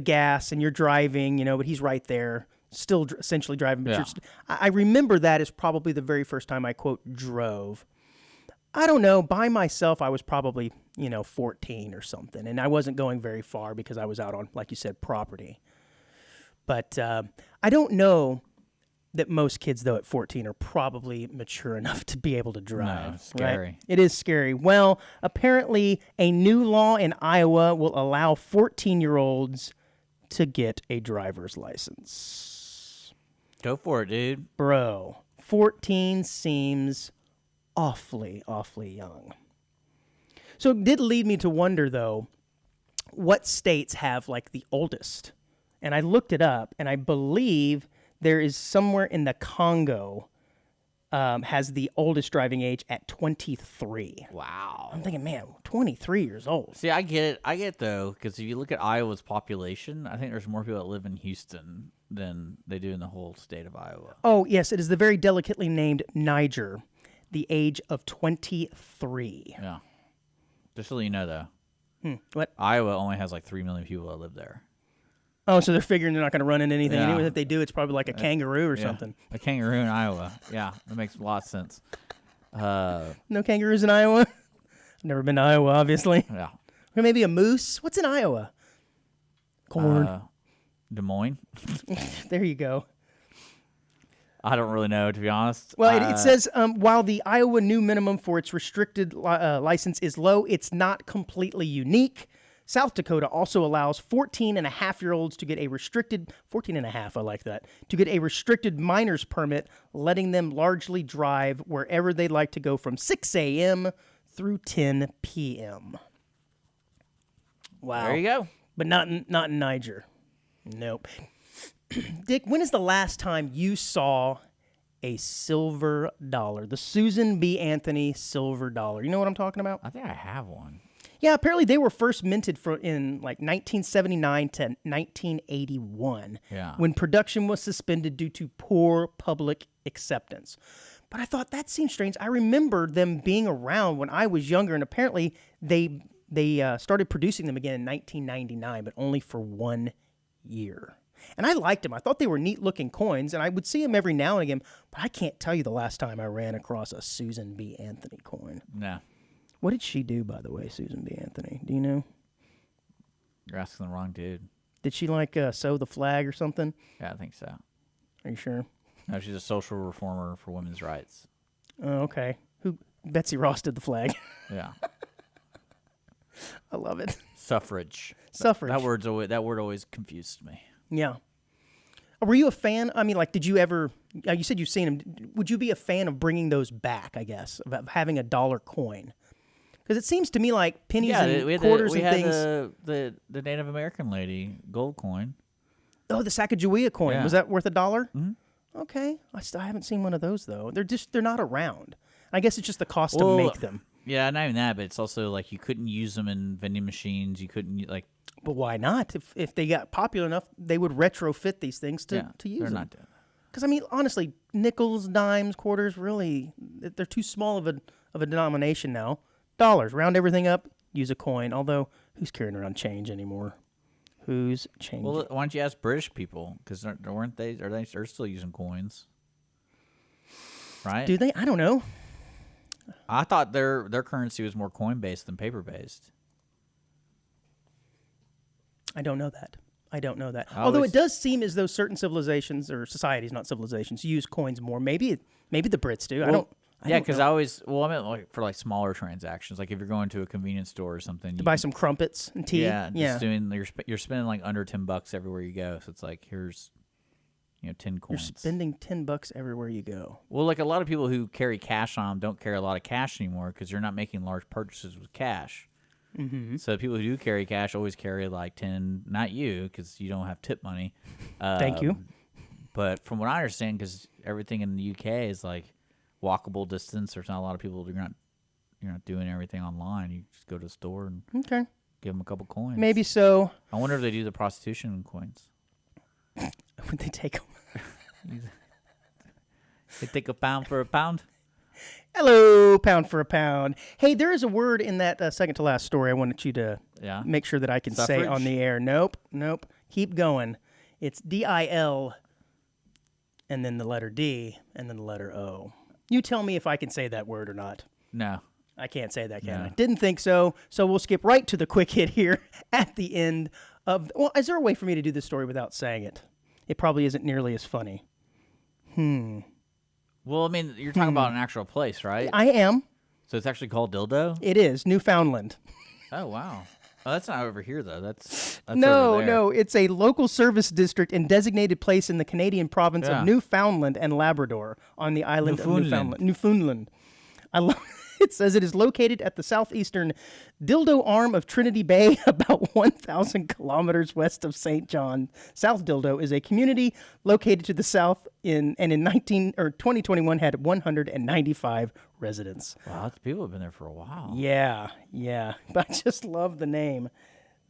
B: gas and you're driving, but he's right there, still essentially driving. But
A: Yeah.
B: I remember that as probably the very first time I, quote, drove. I don't know. By myself, I was probably, 14 or something. And I wasn't going very far because I was out on, like you said, property. But I don't know that most kids, though, at 14 are probably mature enough to be able to drive.
A: No, it's scary.
B: Right? It is scary. Well, apparently a new law in Iowa will allow 14-year-olds to get a driver's license.
A: Go for it, dude.
B: Bro, 14 seems awfully, awfully young. So it did lead me to wonder, though, what states have, like, the oldest? And I looked it up, and I believe there is somewhere in the Congo has the oldest driving age at 23.
A: Wow.
B: I'm thinking, man, 23 years old.
A: See, I get it. I get it, though, because if you look at Iowa's population, I think there's more people that live in Houston than they do in the whole state of Iowa.
B: Oh, yes, it is the very delicately named Niger, the age of 23.
A: Yeah. Just so you know, though,
B: What?
A: Iowa only has like 3 million people that live there.
B: Oh, so they're figuring they're not going to run into anything.
A: Yeah.
B: Anyway, if they do, it's probably like a kangaroo or
A: Yeah.
B: something.
A: A kangaroo in Iowa. Yeah, that makes a lot of sense.
B: No kangaroos in Iowa? I've never been to Iowa, obviously.
A: Yeah.
B: Or maybe a moose. What's in Iowa? Corn.
A: Des Moines.
B: There you go.
A: I don't really know, to be honest.
B: Well, it says while the Iowa new minimum for its restricted license is low, it's not completely unique. South Dakota also allows 14-and-a-half-year-olds to get a restricted, 14-and-a-half, I like that, to get a restricted miner's permit, letting them largely drive wherever they'd like to go from 6 a.m. through 10 p.m. Wow.
A: There you go.
B: But not in Niger. Nope. Dick, when is the last time you saw a silver dollar? The Susan B. Anthony silver dollar. You know what I'm talking about?
A: I think I have one.
B: Yeah, apparently they were first minted in like 1979 to 1981
A: Yeah.
B: when production was suspended due to poor public acceptance. But I thought that seemed strange. I remember them being around when I was younger, and apparently they started producing them again in 1999, but only for 1 year. And I liked them. I thought they were neat-looking coins, and I would see them every now and again, but I can't tell you the last time I ran across a Susan B. Anthony coin.
A: No.
B: What did she do, by the way, Susan B. Anthony? Do you know?
A: You're asking the wrong dude.
B: Did she sew the flag or something?
A: Yeah, I think so.
B: Are you sure?
A: No, she's a social reformer for women's rights.
B: Oh, okay. Betsy Ross did the flag.
A: Yeah.
B: I love it.
A: Suffrage.
B: Suffrage.
A: That word always confused me.
B: Yeah. Were you a fan? I mean, like, did you ever? You said you've seen them. Would you be a fan of bringing those back? I guess of having a dollar coin, because it seems to me like pennies and quarters and things.
A: The Native American lady gold coin.
B: Oh, the Sacagawea coin.
A: Yeah.
B: Was that worth $1?
A: Mm-hmm.
B: Okay, I haven't seen one of those though. They're not around. I guess it's just the cost to make them.
A: Yeah, not even that, but it's also like you couldn't use them in vending machines. You couldn't like.
B: But why not? If they got popular enough, they would retrofit these things to use
A: they're
B: them.
A: not doing that.
B: Because I mean, honestly, nickels, dimes, quarters, really, they're too small of a denomination now. Dollars, round everything up, use a coin. Although, who's carrying around change anymore? Who's changing?
A: Well, why don't you ask British people? Because weren't they? They're still using coins, right?
B: Do they? I don't know.
A: I thought their currency was more coin based than paper based.
B: I don't know that.
A: I
B: Although
A: always-
B: it does seem as though certain civilizations or societies, not civilizations, use coins more. Maybe the Brits do. I don't
A: because
B: know.
A: I meant like for like smaller transactions, like if you're going to a convenience store or something,
B: To buy some crumpets and tea.
A: yeah, just doing you're spending like under $10 everywhere you go. So it's like here's 10
B: You're
A: coins.
B: spending $10 everywhere you go.
A: Well, like a lot of people who carry cash on them don't carry a lot of cash anymore because you're not making large purchases with cash.
B: Mm-hmm.
A: So people who do carry cash always carry like 10. Not you because you don't have tip money.
B: Thank you.
A: But from what I understand, because everything in the UK is like walkable distance, there's not a lot of people. You're not doing everything online. You just go to the store and
B: Okay.
A: give them a couple coins.
B: Maybe so.
A: I wonder if they do the prostitution in coins.
B: Would they take them?
A: They take a pound for a pound.
B: Hello, pound for a pound. Hey, there is a word in that second to last story I wanted you to
A: Yeah.
B: make sure that I can say
A: Suffrage?
B: on the air. Nope. Keep going. It's DIL and then the letter D and then the letter O. You tell me if I can say that word or not.
A: No,
B: I can't say that, can
A: No.
B: I? Didn't think so. So we'll skip right to the quick hit here at the end of. Well, is there a way for me to do this story without saying it? It probably isn't nearly as funny.
A: Well, I mean, you're talking about an actual place, right?
B: I am.
A: So it's actually called Dildo?
B: It is Newfoundland.
A: Oh, wow. Oh, that's not over here, though. That's
B: No,
A: over there.
B: no, it's a local service district and designated place in the Canadian province
A: Yeah.
B: of Newfoundland and Labrador on the island of
A: Newfoundland.
B: Newfoundland. I love. It says it is located at the southeastern Dildo arm of Trinity Bay, about 1,000 kilometers west of St. John. South Dildo is a community located to the south in 2021 had 195 residents.
A: Wow, that's, people have been there for a while.
B: Yeah. But I just love the name.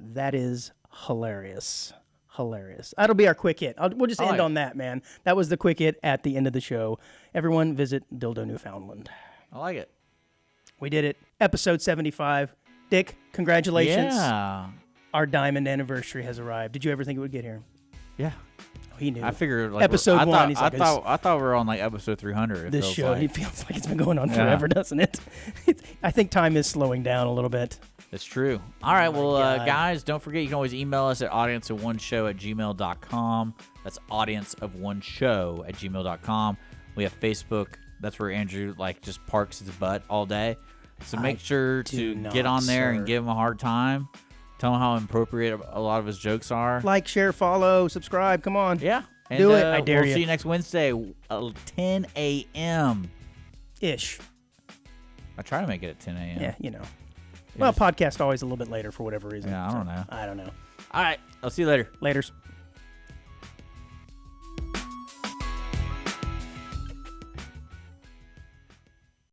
B: That is hilarious. Hilarious. That'll be our quick hit. We'll just end
A: like
B: on that, man. That was the quick hit at the end of the show. Everyone visit Dildo Newfoundland.
A: I like it.
B: We did it. Episode 75. Dick, congratulations.
A: Yeah.
B: Our diamond anniversary has arrived. Did you ever think it would get here?
A: Yeah.
B: Oh, he knew.
A: I figured like
B: Episode
A: I
B: one,
A: Thought,
B: he's like,
A: I thought we were on like episode 300.
B: This show,
A: like.
B: it feels like it's been going on forever, doesn't it? I think time is slowing down a little bit.
A: It's true. All right, well,
B: God.
A: guys, don't forget you can always email us at audienceofoneshow@gmail.com. That's audienceofoneshow@gmail.com. We have Facebook. That's where Andrew just parks his butt all day. So make sure to
B: not,
A: get on there
B: sir.
A: and give him a hard time. Tell him how inappropriate a lot of his jokes are.
B: Like, share, follow, subscribe. Come on.
A: Yeah. And,
B: Do it. I dare
A: we'll
B: you.
A: see you next Wednesday, 10 a.m.
B: Ish.
A: I try to make it at 10 a.m.
B: Yeah, you know. Well, podcast always a little bit later for whatever reason.
A: Yeah, I don't know.
B: I don't know.
A: All right. I'll see you later.
B: Laters.